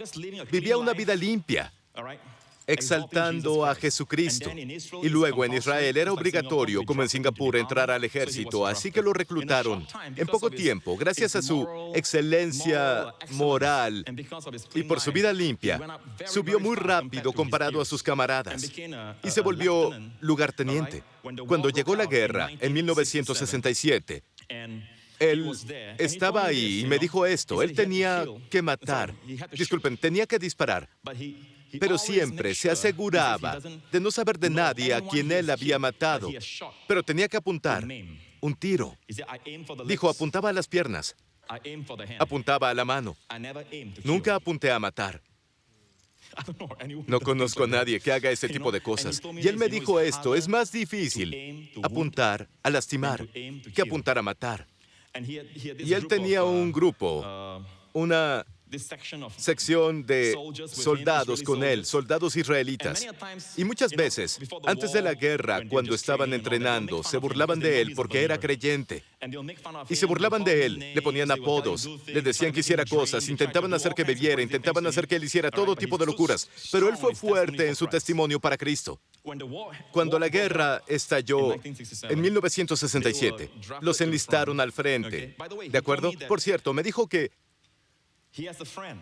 Vivía una vida limpia, exaltando a Jesucristo. Y luego en Israel era obligatorio, como en Singapur, entrar al ejército, así que lo reclutaron en poco tiempo, gracias a su excelencia moral y por su vida limpia. Subió muy rápido comparado a sus camaradas y se volvió lugarteniente. Cuando llegó la guerra en 1967, él estaba ahí y me dijo esto. Él tenía que matar. Disculpen, tenía que disparar. Pero siempre se aseguraba de no saber de nadie a quien él había matado. Pero tenía que apuntar un tiro. Dijo, apuntaba a las piernas. Apuntaba a la mano. Nunca apunté a matar. No conozco a nadie que haga ese tipo de cosas. Y él me dijo esto, es más difícil apuntar a lastimar que apuntar a matar. Y él tenía un grupo, una sección de soldados con él, soldados israelitas. Y muchas veces, antes de la guerra, cuando estaban entrenando, se burlaban de él porque era creyente. Y se burlaban de él, le ponían apodos, le decían que hiciera cosas, intentaban hacer que bebiera, intentaban hacer que él hiciera todo tipo de locuras. Pero él fue fuerte en su testimonio para Cristo. Cuando la guerra estalló en 1967, los enlistaron al frente. ¿De acuerdo? Por cierto, me dijo que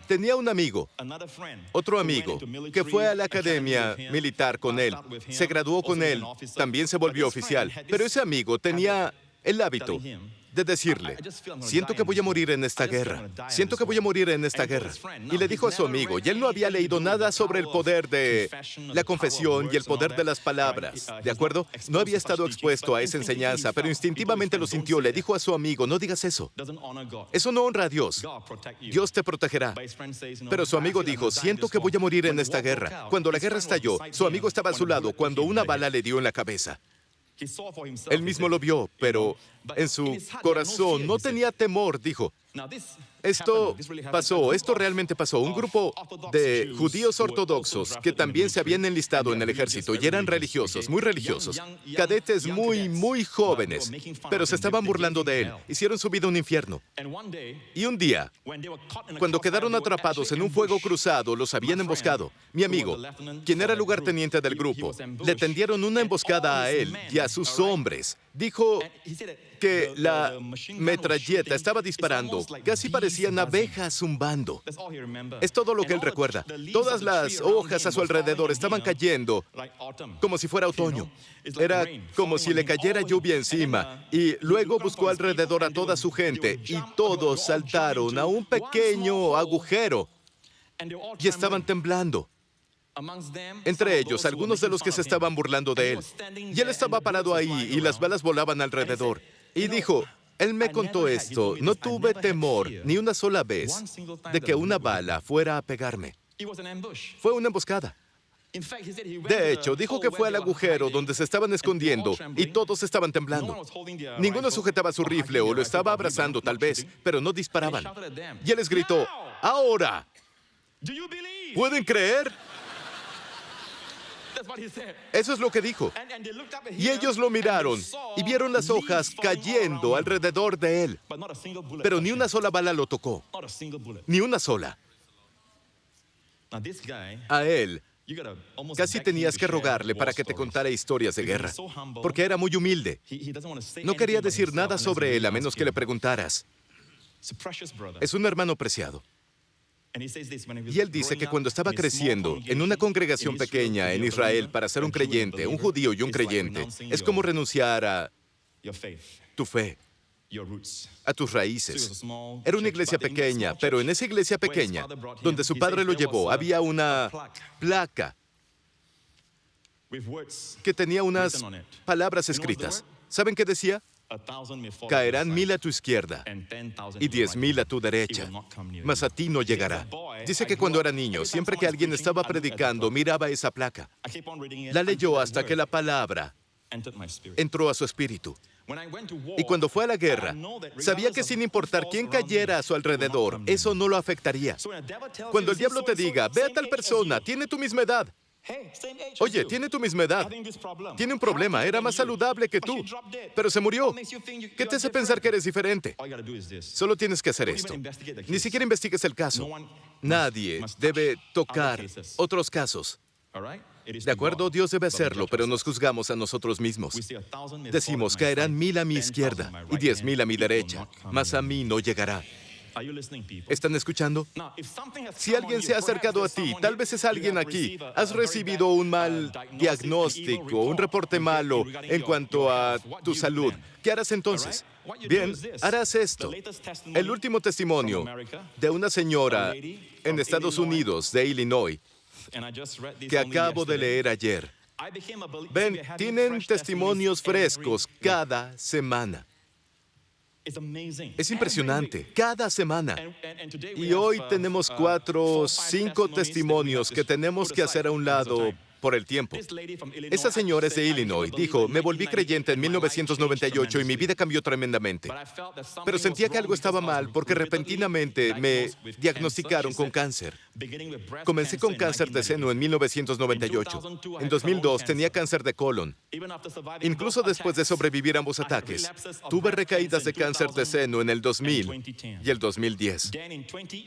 tenía un amigo, otro amigo, que fue a la academia militar con él, se graduó con él, también se volvió oficial, pero ese amigo tenía el hábito de decirle, siento que voy a morir en esta guerra, siento que voy a morir en esta guerra. Y le dijo a su amigo, y él no había leído nada sobre el poder de la confesión y el poder de las palabras, ¿de acuerdo? No había estado expuesto a esa enseñanza, pero instintivamente lo sintió. Le dijo a su amigo, no digas eso. Eso no honra a Dios. Dios te protegerá. Pero su amigo dijo, siento que voy a morir en esta guerra. Cuando la guerra estalló, su amigo estaba a su lado cuando una bala le dio en la cabeza. Él mismo lo vio, pero en su corazón no tenía temor, dijo. Esto pasó, esto realmente pasó. Un grupo de judíos ortodoxos que también se habían enlistado en el ejército y eran religiosos, muy religiosos, cadetes muy jóvenes, pero se estaban burlando de él. Hicieron su vida un infierno. Y un día, cuando quedaron atrapados en un fuego cruzado, los habían emboscado. Mi amigo, quien era lugarteniente del grupo, le tendieron una emboscada a él y a sus hombres. Dijo que la metralleta estaba disparando, casi parecían abejas zumbando. Es todo lo que él recuerda. Todas las hojas a su alrededor estaban cayendo como si fuera otoño. Era como si le cayera lluvia encima. Y luego buscó alrededor a toda su gente y todos saltaron a un pequeño agujero y estaban temblando. Entre ellos, algunos de los que se estaban burlando de él. Y él estaba parado ahí y las balas volaban alrededor. Y dijo, él me contó esto, no tuve temor ni una sola vez de que una bala fuera a pegarme. Fue una emboscada. De hecho, dijo que fue al agujero donde se estaban escondiendo y todos estaban temblando. Ninguno sujetaba su rifle o lo estaba abrazando tal vez, pero no disparaban. Y él les gritó, ¡ahora! ¿Pueden creer? Eso es lo que dijo. Y ellos lo miraron y vieron las hojas cayendo alrededor de él. Pero ni una sola bala lo tocó. Ni una sola. A él casi tenías que rogarle para que te contara historias de guerra, porque era muy humilde. No quería decir nada sobre él a menos que le preguntaras. Es un hermano preciado. Y él dice que cuando estaba creciendo en una congregación pequeña en Israel para ser un creyente, un judío y un creyente, es como renunciar a tu fe, a tus raíces. Era una iglesia pequeña, pero en esa iglesia pequeña, donde su padre lo llevó, había una placa que tenía unas palabras escritas. ¿Saben qué decía? Caerán 1000 a tu izquierda y 10,000 a tu derecha, mas a ti no llegará. Dice que cuando era niño, siempre que alguien estaba predicando, miraba esa placa. La leyó hasta que la palabra entró a su espíritu. Y cuando fue a la guerra, sabía que sin importar quién cayera a su alrededor, eso no lo afectaría. Cuando el diablo te diga, ve a tal persona, tiene tu misma edad. Oye, tiene tu misma edad. Tiene un problema, era más saludable que tú, pero se murió. ¿Qué te hace pensar que eres diferente? Solo tienes que hacer esto. Ni siquiera investigues el caso. Nadie debe tocar otros casos. De acuerdo, Dios debe hacerlo, pero nos juzgamos a nosotros mismos. Decimos, caerán 1000 a mi izquierda y 10,000 a mi derecha, mas a mí no llegará. ¿Están escuchando? Si alguien se ha acercado a ti, tal vez es alguien aquí, has recibido un mal diagnóstico, un reporte malo en cuanto a tu salud. ¿Qué harás entonces? Bien, harás esto. El último testimonio de una señora en Estados Unidos, de Illinois, que acabo de leer ayer. Ven, tienen testimonios frescos cada semana. Es impresionante, cada semana. Y hoy tenemos 4 o 5 testimonios que tenemos que hacer a un lado por el tiempo. Esa señora es de Illinois. Dijo, me volví creyente en 1998 y mi vida cambió tremendamente. Pero sentía que algo estaba mal porque repentinamente me diagnosticaron con cáncer. Comencé con cáncer de seno en 1998. En 2002 tenía cáncer de colon. Incluso después de sobrevivir a ambos ataques, tuve recaídas de cáncer de seno en el 2000 y el 2010.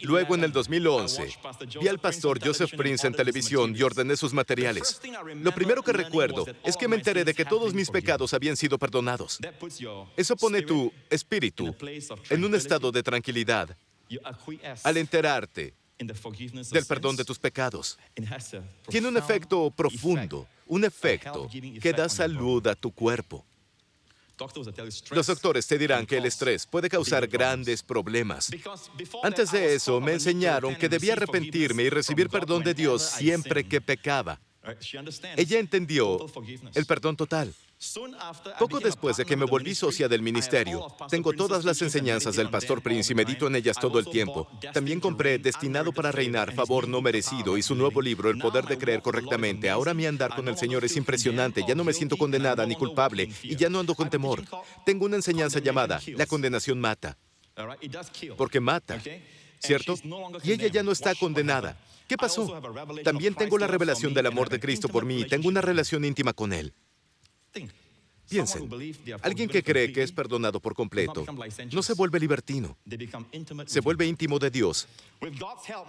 Luego, en el 2011, vi al pastor Joseph Prince en televisión y ordené sus materiales. Lo primero que recuerdo es que me enteré de que todos mis pecados habían sido perdonados. Eso pone tu espíritu en un estado de tranquilidad al enterarte del perdón de tus pecados. Tiene un efecto profundo, un efecto que da salud a tu cuerpo. Los doctores te dirán que el estrés puede causar grandes problemas. Antes de eso, me enseñaron que debía arrepentirme y recibir perdón de Dios siempre que pecaba. Ella entendió el perdón total. Poco después de que me volví socia del ministerio, tengo todas las enseñanzas del pastor Prince y medito en ellas todo el tiempo. También compré Destinado para Reinar, Favor No Merecido y su nuevo libro, El Poder de Creer Correctamente. Ahora mi andar con el Señor es impresionante. Ya no me siento condenada ni culpable y ya no ando con temor. Tengo una enseñanza llamada La condenación mata. Porque mata, ¿cierto? Y ella ya no está condenada. ¿Qué pasó? También tengo la revelación del amor de Cristo por mí y tengo una relación íntima con Él. Piensen, alguien que cree que es perdonado por completo no se vuelve libertino, se vuelve íntimo de Dios.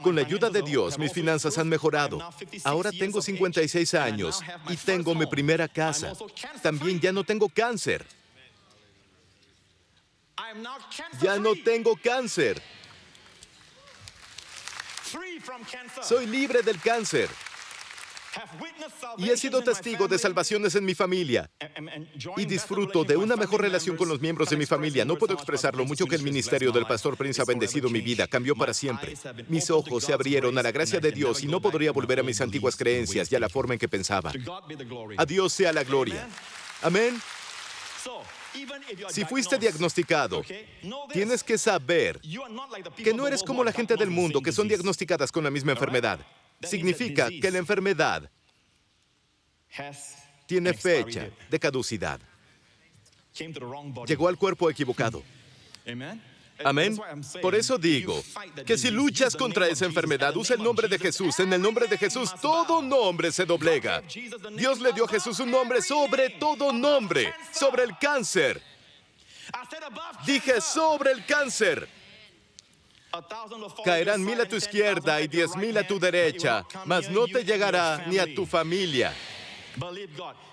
Con la ayuda de Dios, mis finanzas han mejorado. Ahora tengo 56 años y tengo mi primera casa. También ya no tengo cáncer. Ya no tengo cáncer. Soy libre del cáncer. Y he sido testigo de salvaciones en mi familia. Y disfruto de una mejor relación con los miembros de mi familia. No puedo expresar lo mucho que el ministerio del pastor Prince ha bendecido mi vida. Cambió para siempre. Mis ojos se abrieron a la gracia de Dios y no podría volver a mis antiguas creencias y a la forma en que pensaba. A Dios sea la gloria. Amén. Si fuiste diagnosticado, tienes que saber que no eres como la gente del mundo que son diagnosticadas con la misma enfermedad. Significa que la enfermedad tiene fecha de caducidad. Llegó al cuerpo equivocado. Amén. Por eso digo que si luchas contra esa enfermedad, usa el nombre de Jesús. En el nombre de Jesús, todo nombre se doblega. Dios le dio a Jesús un nombre sobre todo nombre, sobre el cáncer. Dije sobre el cáncer. Caerán 1000 a tu izquierda y 10,000 a tu derecha, mas no te llegará ni a tu familia.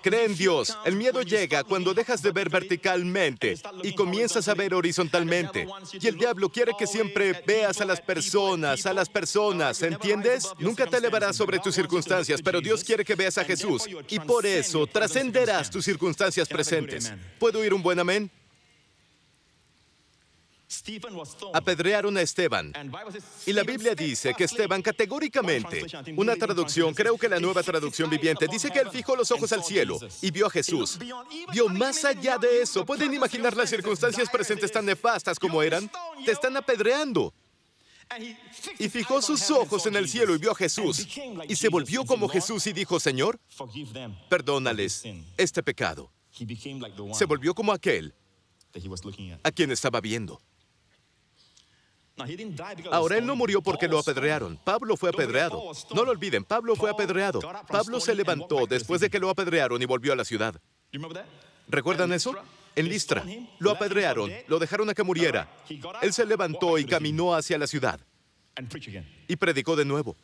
Cree en Dios. El miedo llega cuando dejas de ver verticalmente y comienzas a ver horizontalmente. Y el diablo quiere que siempre veas a las personas, ¿entiendes? Nunca te elevarás sobre tus circunstancias, pero Dios quiere que veas a Jesús. Y por eso trascenderás tus circunstancias presentes. ¿Puedo oír un buen amén? Apedrearon a Esteban. Y la Biblia dice que Esteban categóricamente, una traducción, creo que la Nueva Traducción Viviente, dice que él fijó los ojos al cielo y vio a Jesús. Vio más allá de eso. ¿Pueden imaginar las circunstancias presentes tan nefastas como eran? Te están apedreando. Y fijó sus ojos en el cielo y vio a Jesús. Y se volvió como Jesús y dijo, Señor, perdónales este pecado. Se volvió como aquel a quien estaba viendo. Ahora, él no murió porque lo apedrearon. Pablo fue apedreado. No lo olviden, Pablo fue apedreado. Pablo se levantó después de que lo apedrearon y volvió a la ciudad. ¿Recuerdan eso? En Listra. Lo apedrearon, lo dejaron a que muriera. Él se levantó y caminó hacia la ciudad. Y predicó de nuevo.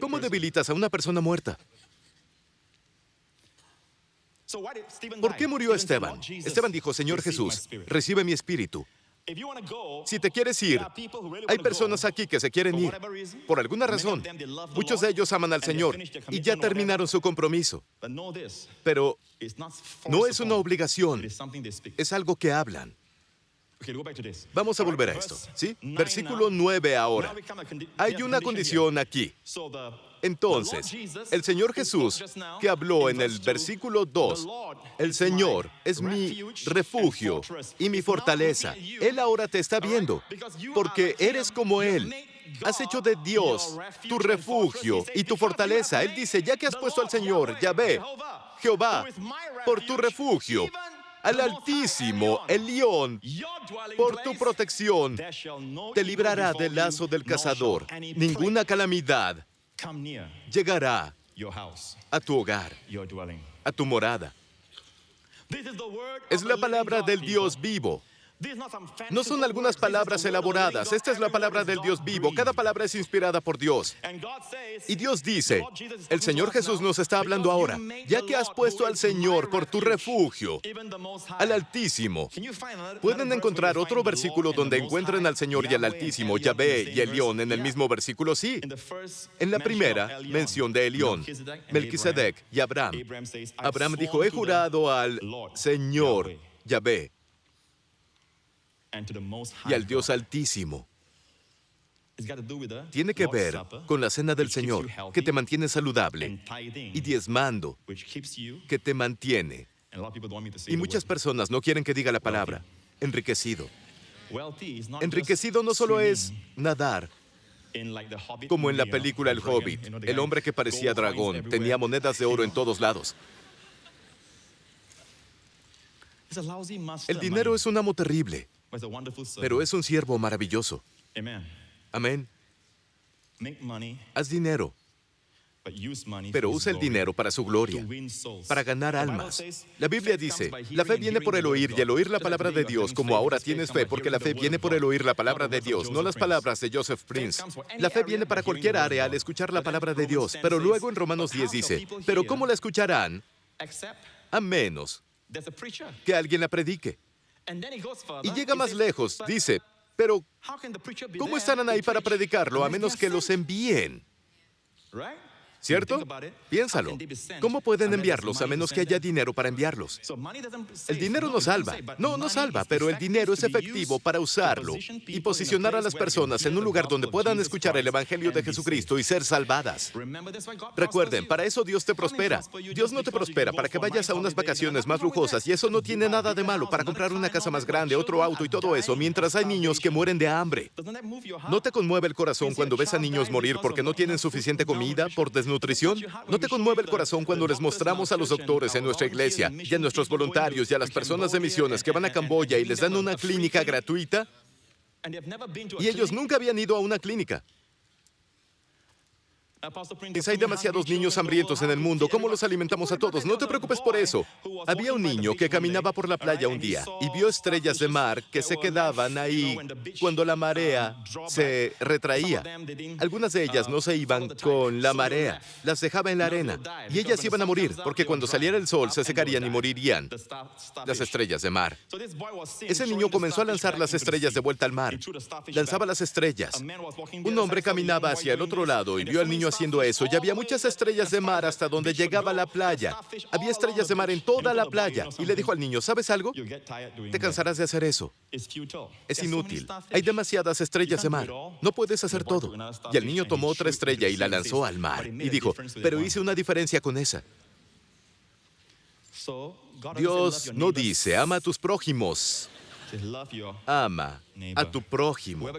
¿Cómo debilitas a una persona muerta? ¿Por qué murió Esteban? Esteban dijo, Señor Jesús, recibe mi espíritu. Si te quieres ir, hay personas aquí que se quieren ir, por alguna razón. Muchos de ellos aman al Señor y ya terminaron su compromiso. Pero no es una obligación, es algo que hablan. Vamos a volver a esto, ¿sí? Versículo 9 ahora. Hay una condición aquí. Entonces, el Señor Jesús, que habló en el versículo 2, el Señor es mi refugio y mi fortaleza. Él ahora te está viendo, porque eres como Él. Has hecho de Dios tu refugio y tu fortaleza. Él dice, ya que has puesto al Señor, Yahvé, Jehová, por tu refugio, al Altísimo, el León, por tu protección, te librará del lazo del cazador. Ninguna calamidad llegará a tu hogar, a tu morada. Es la palabra del Dios vivo. No son algunas palabras elaboradas. Esta es la palabra del Dios vivo. Cada palabra es inspirada por Dios. Y Dios dice, el Señor Jesús nos está hablando ahora, ya que has puesto al Señor por tu refugio, al Altísimo. ¿Pueden encontrar otro versículo donde encuentren al Señor y al Altísimo, Yahvé y Elión en el mismo versículo? Sí. En la primera mención de Elión, Melquisedec y Abraham. Abraham dijo, he jurado al Señor, Yahvé, y al Dios Altísimo. Tiene que ver con la cena del Señor, que te mantiene saludable, y diezmando, que te mantiene. Y muchas personas no quieren que diga la palabra, enriquecido. Enriquecido no solo es nadar, como en la película El Hobbit, el hombre que parecía dragón, tenía monedas de oro en todos lados. El dinero es un amo terrible, pero es un siervo maravilloso. Amén. Haz dinero, pero usa el dinero para su gloria, para ganar almas. La Biblia dice, la fe viene por el oír y el oír la palabra de Dios, como ahora tienes fe, porque la fe viene por el oír la palabra de Dios, no las palabras de Joseph Prince. La fe viene para cualquier área al escuchar la palabra de Dios, pero luego en Romanos 10 dice, pero ¿cómo la escucharán? A menos que alguien la predique. Y llega más lejos, dice, pero ¿cómo estarán ahí para predicarlo a menos que los envíen? ¿Cierto? Piénsalo. ¿Cómo pueden enviarlos a menos que haya dinero para enviarlos? El dinero no salva. No salva, pero el dinero es efectivo para usarlo y posicionar a las personas en un lugar donde puedan escuchar el Evangelio de Jesucristo y ser salvadas. Recuerden, para eso Dios te prospera. Dios no te prospera para que vayas a unas vacaciones más lujosas, y eso no tiene nada de malo, para comprar una casa más grande, otro auto y todo eso, mientras hay niños que mueren de hambre. ¿No te conmueve el corazón cuando ves a niños morir porque no tienen suficiente comida, por desnutrición desnutrición? ¿No te conmueve el corazón cuando les mostramos a los doctores en nuestra iglesia y a nuestros voluntarios y a las personas de misiones que van a Camboya y les dan una clínica gratuita? Y ellos nunca habían ido a una clínica. Hay demasiados niños hambrientos en el mundo. ¿Cómo los alimentamos a todos? No te preocupes por eso. Había un niño que caminaba por la playa un día y vio estrellas de mar que se quedaban ahí cuando la marea se retraía. Algunas de ellas no se iban con la marea, las dejaba en la arena y ellas iban a morir porque cuando saliera el sol se secarían y morirían las estrellas de mar. Ese niño comenzó a lanzar las estrellas de vuelta al mar. Lanzaba las estrellas. Un hombre caminaba hacia el otro lado y vio al niño haciendo eso, y había muchas estrellas de mar hasta donde llegaba la playa. Había estrellas de mar en toda la playa. Y le dijo al niño, ¿sabes algo? Te cansarás de hacer eso. Es inútil. Hay demasiadas estrellas de mar. No puedes hacer todo. Y el niño tomó otra estrella y la lanzó al mar. Y dijo, pero hice una diferencia con esa. Dios no dice, ama a tus prójimos. Ama a tu prójimo.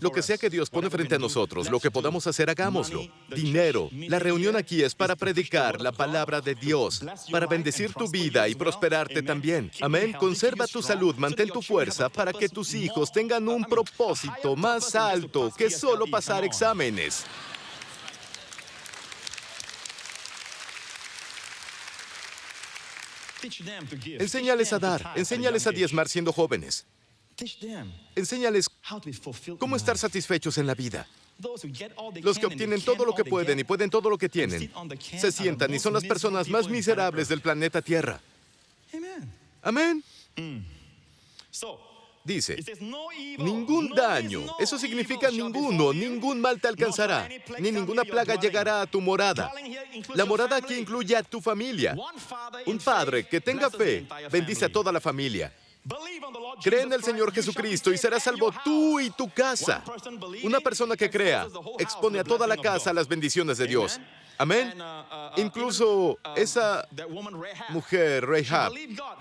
Lo que sea que Dios pone frente a nosotros, lo que podamos hacer, hagámoslo. Dinero. La reunión aquí es para predicar la palabra de Dios, para bendecir tu vida y prosperarte también. Amén. Conserva tu salud, mantén tu fuerza para que tus hijos tengan un propósito más alto que solo pasar exámenes. Enséñales a dar, enséñales a diezmar siendo jóvenes. Enséñales cómo estar satisfechos en la vida. Los que obtienen todo lo que pueden y pueden todo lo que tienen, se sientan y son las personas más miserables del planeta Tierra. Amén. Dice, ningún daño, eso significa ninguno, ningún mal te alcanzará, ni ninguna plaga llegará a tu morada. La morada aquí incluye a tu familia. Un padre que tenga fe bendice a toda la familia. Cree en el Señor Jesucristo y serás salvo tú y tu casa. Una persona que crea expone a toda la casa a las bendiciones de Dios. Amén. Incluso esa mujer, Rahab,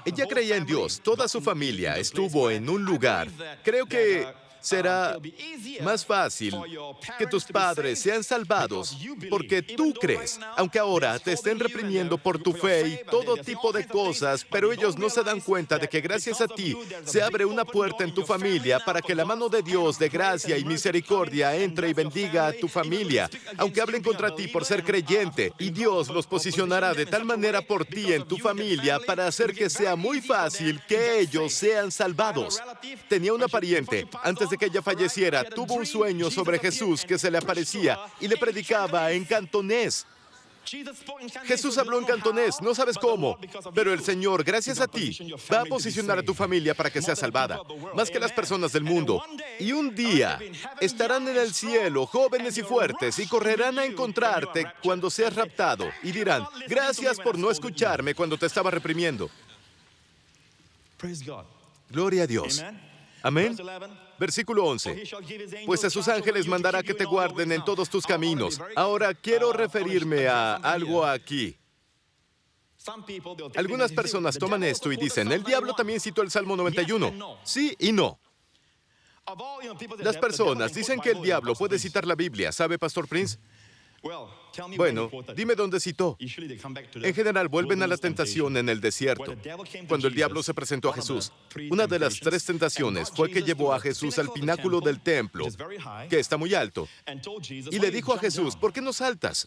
ella creía en Dios. Toda su familia estuvo en un lugar. Creo que será más fácil que tus padres sean salvados porque tú crees, aunque ahora te estén reprimiendo por tu fe y todo tipo de cosas, pero ellos no se dan cuenta de que gracias a ti se abre una puerta en tu familia para que la mano de Dios de gracia y misericordia entre y bendiga a tu familia, aunque hablen contra ti por ser creyente, y Dios los posicionará de tal manera por ti en tu familia para hacer que sea muy fácil que ellos sean salvados. Tenía una pariente, antes de que ella falleciera, tuvo un sueño sobre Jesús que se le aparecía y le predicaba en cantonés. Jesús habló en cantonés, no sabes cómo, pero el Señor, gracias a ti, va a posicionar a tu familia para que sea salvada, más que las personas del mundo. Y un día estarán en el cielo, jóvenes y fuertes, y correrán a encontrarte cuando seas raptado, y dirán, gracias por no escucharme cuando te estaba reprimiendo. Gloria a Dios. Amén. Versículo 11. Pues a sus ángeles mandará que te guarden en todos tus caminos. Ahora quiero referirme a algo aquí. Algunas personas toman esto y dicen, el diablo también citó el Salmo 91. Sí y no. Las personas dicen que el diablo puede citar la Biblia. ¿Sabe, Pastor Prince? Bueno, dime dónde citó. En general, vuelven a la tentación en el desierto. Cuando el diablo se presentó a Jesús, una de las 3 tentaciones fue que llevó a Jesús al pináculo del templo, que está muy alto, y le dijo a Jesús, ¿por qué no saltas?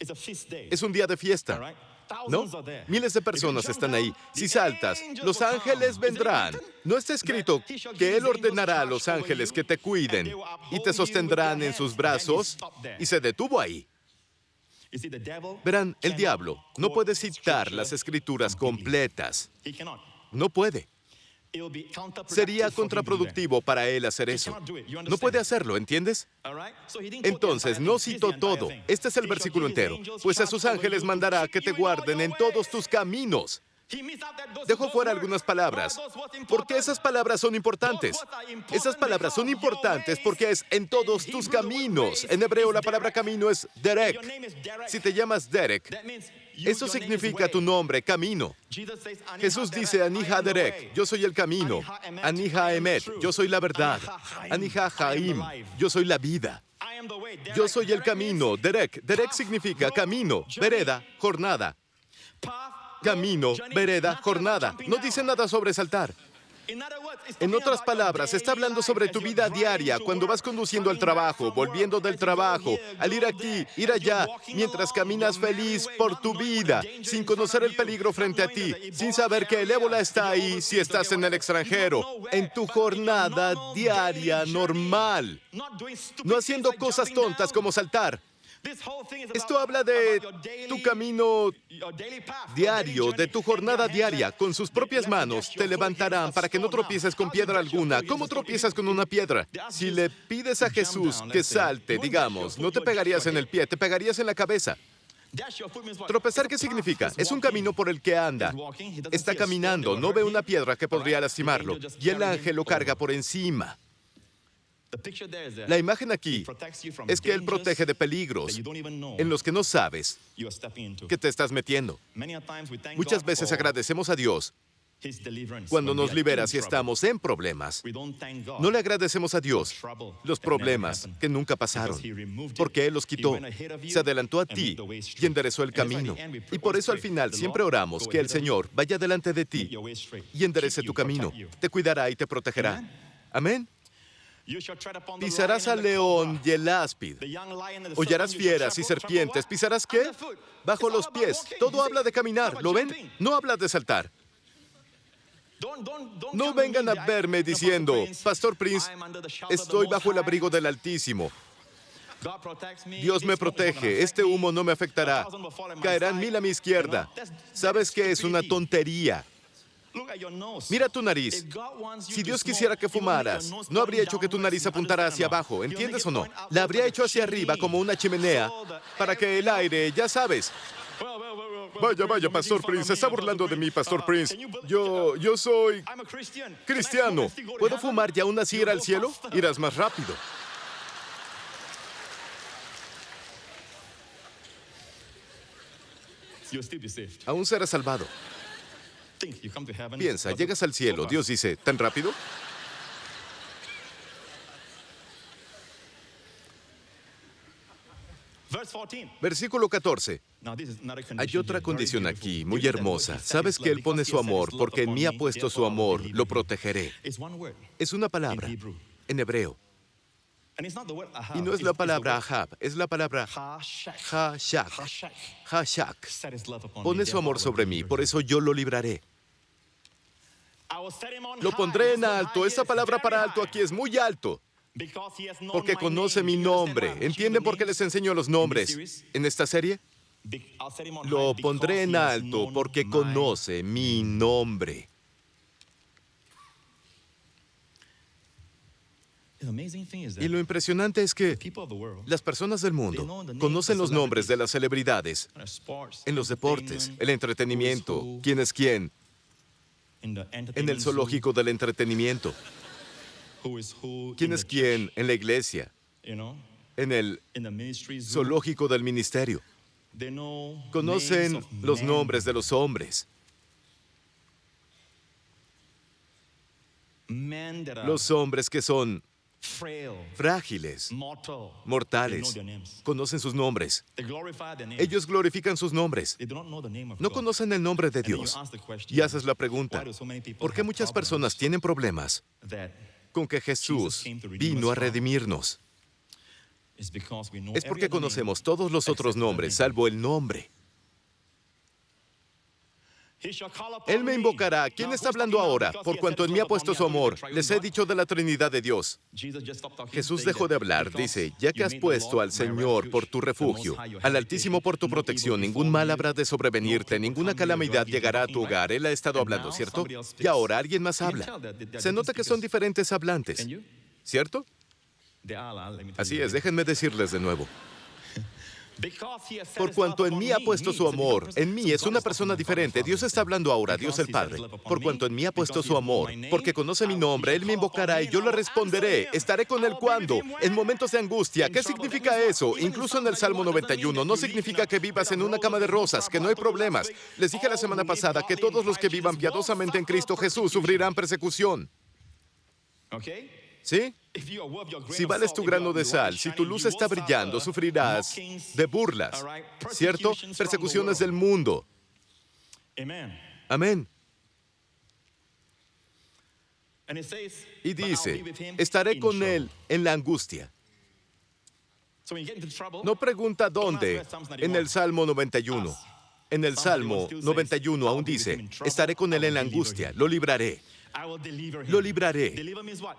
Es un día de fiesta. ¿No? Miles de personas están ahí. Si saltas, los ángeles vendrán. No está escrito que Él ordenará a los ángeles que te cuiden y te sostendrán en sus brazos, y se detuvo ahí. Verán, el diablo no puede citar las escrituras completas. No puede. Sería contraproductivo para él hacer eso. No puede hacerlo, ¿entiendes? Entonces, no citó todo. Este es el versículo entero. Pues a sus ángeles mandará que te guarden en todos tus caminos. Dejó fuera algunas palabras, porque esas palabras son importantes. Esas palabras son importantes porque es en todos tus caminos. En hebreo la palabra camino es derek. Si te llamas Derek, eso significa tu nombre, camino. Jesús dice, Anija Derek, yo soy el camino. Anija Emet, yo soy la verdad. Anija Jaim, yo soy la vida. Yo soy el camino, Derek. Derek significa camino, vereda, jornada. Camino, vereda, jornada. No dice nada sobre saltar. En otras palabras, está hablando sobre tu vida diaria, cuando vas conduciendo al trabajo, volviendo del trabajo, al ir aquí, ir allá, mientras caminas feliz por tu vida, sin conocer el peligro frente a ti, sin saber que el ébola está ahí si estás en el extranjero, en tu jornada diaria normal, no haciendo cosas tontas como saltar. Esto habla de tu camino diario, de tu jornada diaria. Con sus propias manos te levantarán para que no tropieces con piedra alguna. ¿Cómo tropiezas con una piedra? Si le pides a Jesús que salte, digamos, no te pegarías en el pie, te pegarías en la cabeza. Tropezar, ¿qué significa? Es un camino por el que anda. Está caminando, no ve una piedra que podría lastimarlo, y el ángel lo carga por encima. La imagen aquí es que Él protege de peligros en los que no sabes que te estás metiendo. Muchas veces agradecemos a Dios cuando nos libera si estamos en problemas. No le agradecemos a Dios los problemas que nunca pasaron, porque Él los quitó, se adelantó a ti y enderezó el camino. Y por eso al final siempre oramos que el Señor vaya delante de ti y enderece tu camino, te cuidará y te protegerá. Amén. Pisarás al león y el áspid. Hollarás fieras y serpientes. ¿Pisarás qué? Bajo los pies. Todo habla de caminar. ¿Lo ven? No habla de saltar. No vengan a verme diciendo, Pastor Prince, estoy bajo el abrigo del Altísimo. Dios me protege. Este humo no me afectará. Caerán 1000 a mi izquierda. ¿Sabes qué? Es una tontería. Mira tu nariz. Si Dios quisiera que fumaras, no habría hecho que tu nariz apuntara hacia abajo, ¿entiendes o no? La habría hecho hacia arriba como una chimenea para que el aire, ya sabes. Vaya, vaya, Pastor Prince, se está burlando de mí, Pastor Prince. Yo soy cristiano. ¿Puedo fumar y aún así ir al cielo? Irás más rápido. Aún serás salvado. Piensa, llegas al cielo. Dios dice, ¿tan rápido? Versículo 14. Hay otra condición aquí, muy hermosa. Sabes que Él pone su amor, porque en mí ha puesto su amor, lo protegeré. Es una palabra en hebreo. Y no es la palabra Ahab, es la palabra Hashak. Hashak. Pone su amor sobre mí, por eso yo lo libraré. Lo pondré en alto. Esa palabra para alto aquí es muy alto. Porque conoce mi nombre. ¿Entienden por qué les enseño los nombres en esta serie? Lo pondré en alto porque conoce mi nombre. Y lo impresionante es que las personas del mundo conocen los nombres de las celebridades en los deportes, el entretenimiento, quién es quién, en el zoológico del entretenimiento, quién es quién en la iglesia, en el zoológico del ministerio. Conocen los nombres de los hombres. Los hombres que son frágiles, mortales, conocen sus nombres. Ellos glorifican sus nombres. No conocen el nombre de Dios. Y haces la pregunta, ¿por qué muchas personas tienen problemas con que Jesús vino a redimirnos? Es porque conocemos todos los otros nombres, salvo el nombre. Él me invocará. ¿Quién está hablando ahora? Por cuanto en mí ha puesto su amor. Les he dicho de la Trinidad de Dios. Jesús dejó de hablar. Dice, ya que has puesto al Señor por tu refugio, al Altísimo por tu protección, ningún mal habrá de sobrevenirte, ninguna calamidad llegará a tu hogar. Él ha estado hablando, ¿cierto? Y ahora alguien más habla. Se nota que son diferentes hablantes, ¿cierto? Así es, déjenme decirles de nuevo. Por cuanto en mí ha puesto su amor, en mí es una persona diferente. Dios está hablando ahora, Dios el Padre. Por cuanto en mí ha puesto su amor, porque conoce mi nombre, Él me invocará y yo le responderé. Estaré con Él cuando, en momentos de angustia. ¿Qué significa eso? Incluso en el Salmo 91, no significa que vivas en una cama de rosas, que no hay problemas. Les dije la semana pasada que todos los que vivan piadosamente en Cristo Jesús sufrirán persecución. ¿Sí? Si vales tu grano de sal, si tu luz está brillando, sufrirás de burlas, ¿cierto? Persecuciones del mundo. Amén. Y dice, estaré con él en la angustia. No pregunta dónde. En el Salmo 91. En el Salmo 91 aún dice, estaré con él en la angustia, lo libraré. Lo libraré.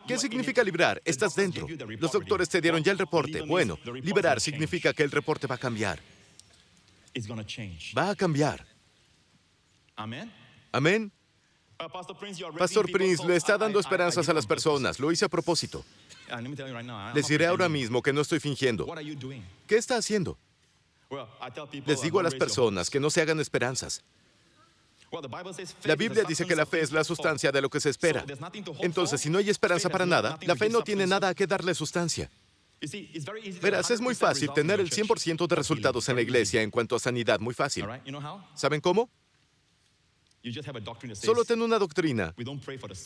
¿Qué significa librar? Estás dentro. Los doctores te dieron ya el reporte. Bueno, liberar significa que el reporte va a cambiar. Va a cambiar. Amén. Pastor Prince, le está dando esperanzas a las personas. Lo hice a propósito. Les diré ahora mismo que no estoy fingiendo. ¿Qué está haciendo? Les digo a las personas que no se hagan esperanzas. La Biblia dice que la fe es la sustancia de lo que se espera. Entonces, si no hay esperanza para nada, la fe no tiene nada a que darle sustancia. Verás, es muy fácil tener el 100% de resultados en la iglesia en cuanto a sanidad, muy fácil. ¿Saben cómo? Solo ten una doctrina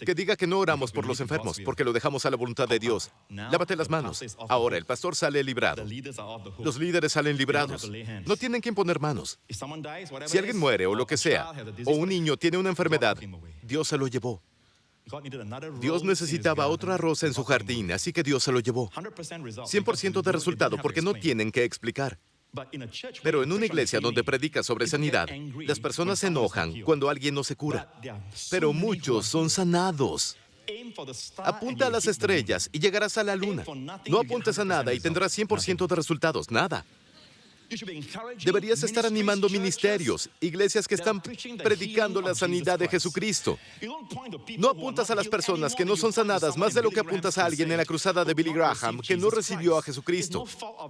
que diga que no oramos por los enfermos, porque lo dejamos a la voluntad de Dios. Lávate las manos. Ahora, el pastor sale librado. Los líderes salen librados. No tienen que imponer manos. Si alguien muere o lo que sea, o un niño tiene una enfermedad, Dios se lo llevó. Dios necesitaba otra rosa en su jardín, así que Dios se lo llevó. 100% de resultado, porque no tienen que explicar. Pero en una iglesia donde predica sobre sanidad, las personas se enojan cuando alguien no se cura. Pero muchos son sanados. Apunta a las estrellas y llegarás a la luna. No apuntes a nada y tendrás 100% de resultados. Nada. Deberías estar animando ministerios, iglesias que están predicando la sanidad de Jesucristo. No apuntas a las personas que no son sanadas más de lo que apuntas a alguien en la cruzada de Billy Graham que no recibió a Jesucristo.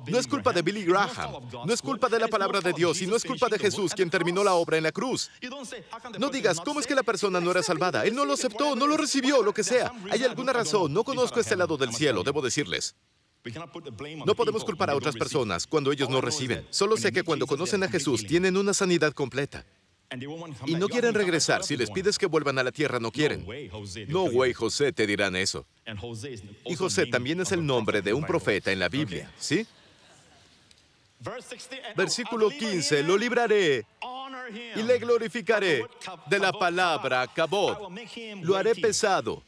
No es culpa de Billy Graham, no es culpa de la palabra de Dios y no es culpa de Jesús quien terminó la obra en la cruz. No digas, ¿cómo es que la persona no era salvada? Él no lo aceptó, no lo recibió, lo que sea. Hay alguna razón, no conozco este lado del cielo, debo decirles. No podemos culpar a otras personas cuando ellos no reciben. Solo sé que cuando conocen a Jesús tienen una sanidad completa. Y no quieren regresar. Si les pides que vuelvan a la tierra, no quieren. No, güey, José, te dirán eso. Y José también es el nombre de un profeta en la Biblia, ¿sí? Versículo 15, lo libraré y le glorificaré de la palabra kabod. Lo haré pesado.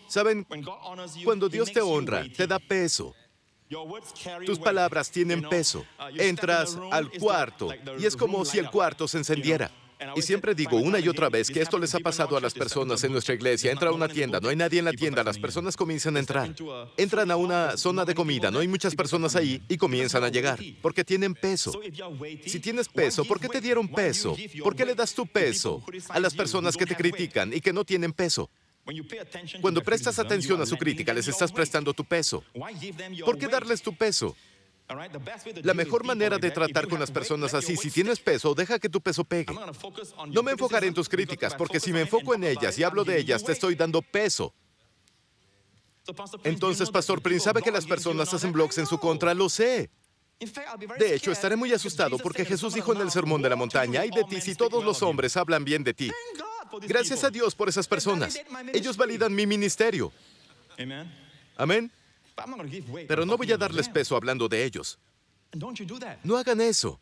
¿Saben? Cuando Dios te honra, te da peso. Tus palabras tienen peso. Entras al cuarto y es como si el cuarto se encendiera. Y siempre digo una y otra vez que esto les ha pasado a las personas en nuestra iglesia. Entra a una tienda, no hay nadie en la tienda, las personas comienzan a entrar. Entran a una zona de comida, no hay muchas personas ahí y comienzan a llegar, porque tienen peso. Si tienes peso, ¿por qué te dieron peso? ¿Por qué le das tu peso a las personas que te critican y que no tienen peso? Cuando prestas atención a su crítica, les estás prestando tu peso. ¿Por qué darles tu peso? La mejor manera de tratar con las personas así, si tienes peso, deja que tu peso pegue. No me enfocaré en tus críticas, porque si me enfoco en ellas y hablo de ellas, te estoy dando peso. Entonces, Pastor Prince, ¿sabe que las personas hacen blogs en su contra? Lo sé. De hecho, estaré muy asustado porque Jesús dijo en el Sermón de la Montaña, ay de ti si todos los hombres hablan bien de ti. Gracias a Dios por esas personas. Ellos validan mi ministerio. Amén. Pero no voy a darles peso hablando de ellos. No hagan eso.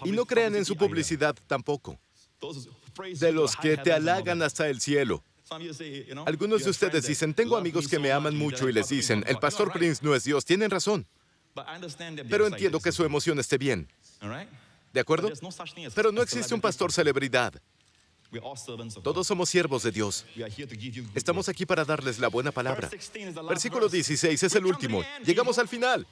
Y no crean en su publicidad tampoco. De los que te halagan hasta el cielo. Algunos de ustedes dicen, tengo amigos que me aman mucho y les dicen, el Pastor Prince no es Dios. Tienen razón. Pero entiendo que su emoción esté bien. ¿De acuerdo? Pero no existe un pastor celebridad. Todos somos siervos de Dios. Estamos aquí para darles la buena palabra. Versículo 16 es el último. Llegamos al final.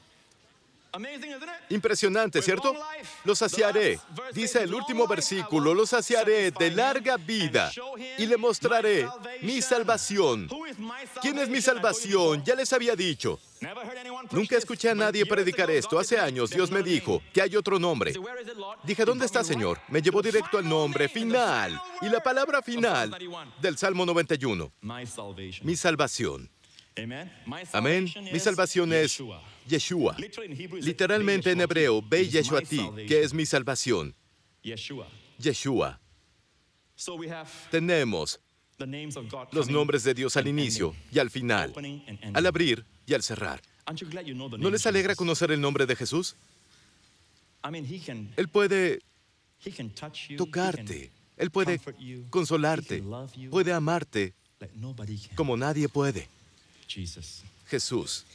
Impresionante, ¿cierto? Los saciaré. Dice el último versículo, los saciaré de larga vida y le mostraré mi salvación. ¿Quién es mi salvación? Ya les había dicho. Nunca escuché a nadie predicar esto. Hace años Dios me dijo que hay otro nombre. Dije, ¿dónde está, Señor? Me llevó directo al nombre final. Y la palabra final del Salmo 91. Mi salvación. Amén. Mi salvación es Yeshua. Literalmente en hebreo, Ve Yeshuati, que es mi salvación. Yeshua. Tenemos Los nombres de Dios al inicio y al final, al abrir y al cerrar. ¿No les alegra conocer el nombre de Jesús? Él puede tocarte, Él puede consolarte, puede amarte como nadie puede. Jesús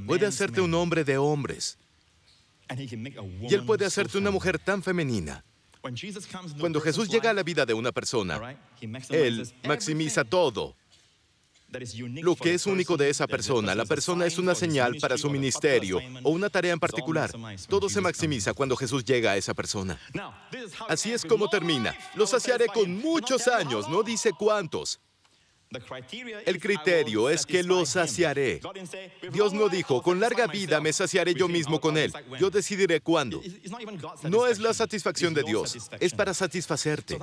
puede hacerte un hombre de hombres y Él puede hacerte una mujer tan femenina. Cuando Jesús llega a la vida de una persona, Él maximiza todo lo que es único de esa persona. La persona es una señal para su ministerio o una tarea en particular. Todo se maximiza cuando Jesús llega a esa persona. Así es como termina. Los saciaré con muchos años, no dice cuántos. El criterio es que lo saciaré. Dios no dijo, con larga vida me saciaré yo mismo con Él. Yo decidiré cuándo. No es la satisfacción de Dios, es para satisfacerte.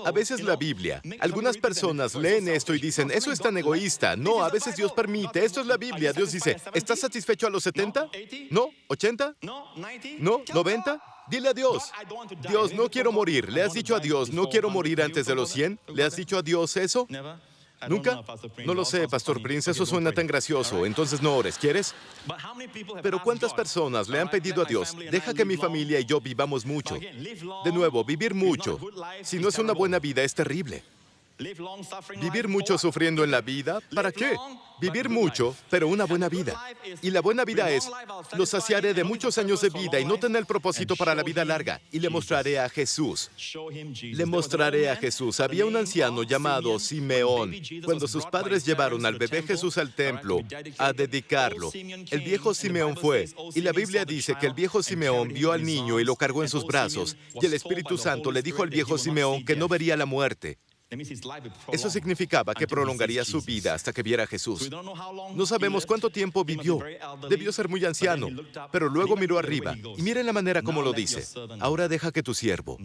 A veces la Biblia, algunas personas leen esto y dicen, eso es tan egoísta. No, a veces Dios permite, esto es la Biblia. Dios dice, ¿estás satisfecho a los 70? ¿No? ¿80? ¿No? ¿90? Dile a Dios, Dios, no quiero morir. ¿Le has dicho a Dios, no quiero morir antes de los 100? ¿Le has dicho a Dios eso? ¿Nunca? No lo sé, Pastor Prince, eso suena tan gracioso. Entonces no ores, ¿quieres? Pero ¿cuántas personas le han pedido a Dios, deja que mi familia y yo vivamos mucho? De nuevo, vivir mucho. Si no es una buena vida, es terrible. ¿Vivir mucho sufriendo en la vida? ¿Para qué? Vivir mucho, pero una buena vida. Y la buena vida es, lo saciaré de muchos años de vida y no tener el propósito para la vida larga. Y le mostraré a Jesús. Le mostraré a Jesús. Había un anciano llamado Simeón. Cuando sus padres llevaron al bebé Jesús al templo a dedicarlo, el viejo Simeón fue. Y la Biblia dice que el viejo Simeón vio al niño y lo cargó en sus brazos. Y el Espíritu Santo le dijo al viejo Simeón que no vería la muerte. Eso significaba que prolongaría su vida hasta que viera a Jesús. No sabemos cuánto tiempo vivió. Debió ser muy anciano, pero luego miró arriba. Y miren la manera como lo dice. Ahora deja que tu siervo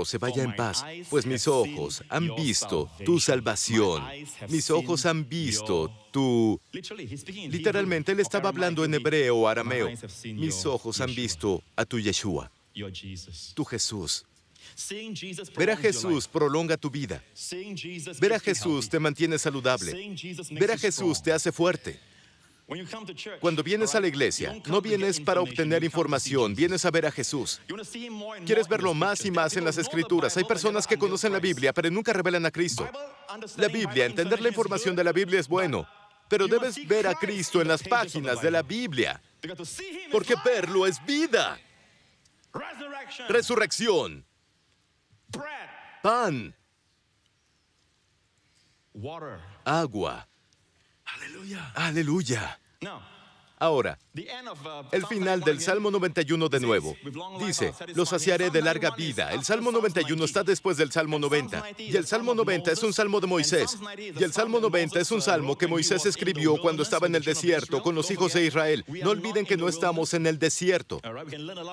se vaya en paz, pues mis ojos han visto tu salvación. Mis ojos han visto tu... Literalmente, él estaba hablando en hebreo o arameo. Mis ojos han visto a tu Yeshua, tu Jesús. Ver a Jesús prolonga tu vida. Ver a Jesús te mantiene saludable. Ver a Jesús te hace fuerte. Cuando vienes a la iglesia, no vienes para obtener información, vienes a ver a Jesús. Quieres verlo más y más en las Escrituras. Hay personas que conocen la Biblia, pero nunca revelan a Cristo. La Biblia, entender la información de la Biblia es bueno, pero debes ver a Cristo en las páginas de la Biblia, porque verlo es vida. Resurrección. Pan, agua. Aleluya. Ahora, el final del Salmo 91 de nuevo. Dice, los saciaré de larga vida. El Salmo 91 está después del Salmo 90. Y el Salmo 90 es un salmo de Moisés. Y el Salmo 90 es un salmo que Moisés escribió cuando estaba en el desierto con los hijos de Israel. No olviden que no estamos en el desierto.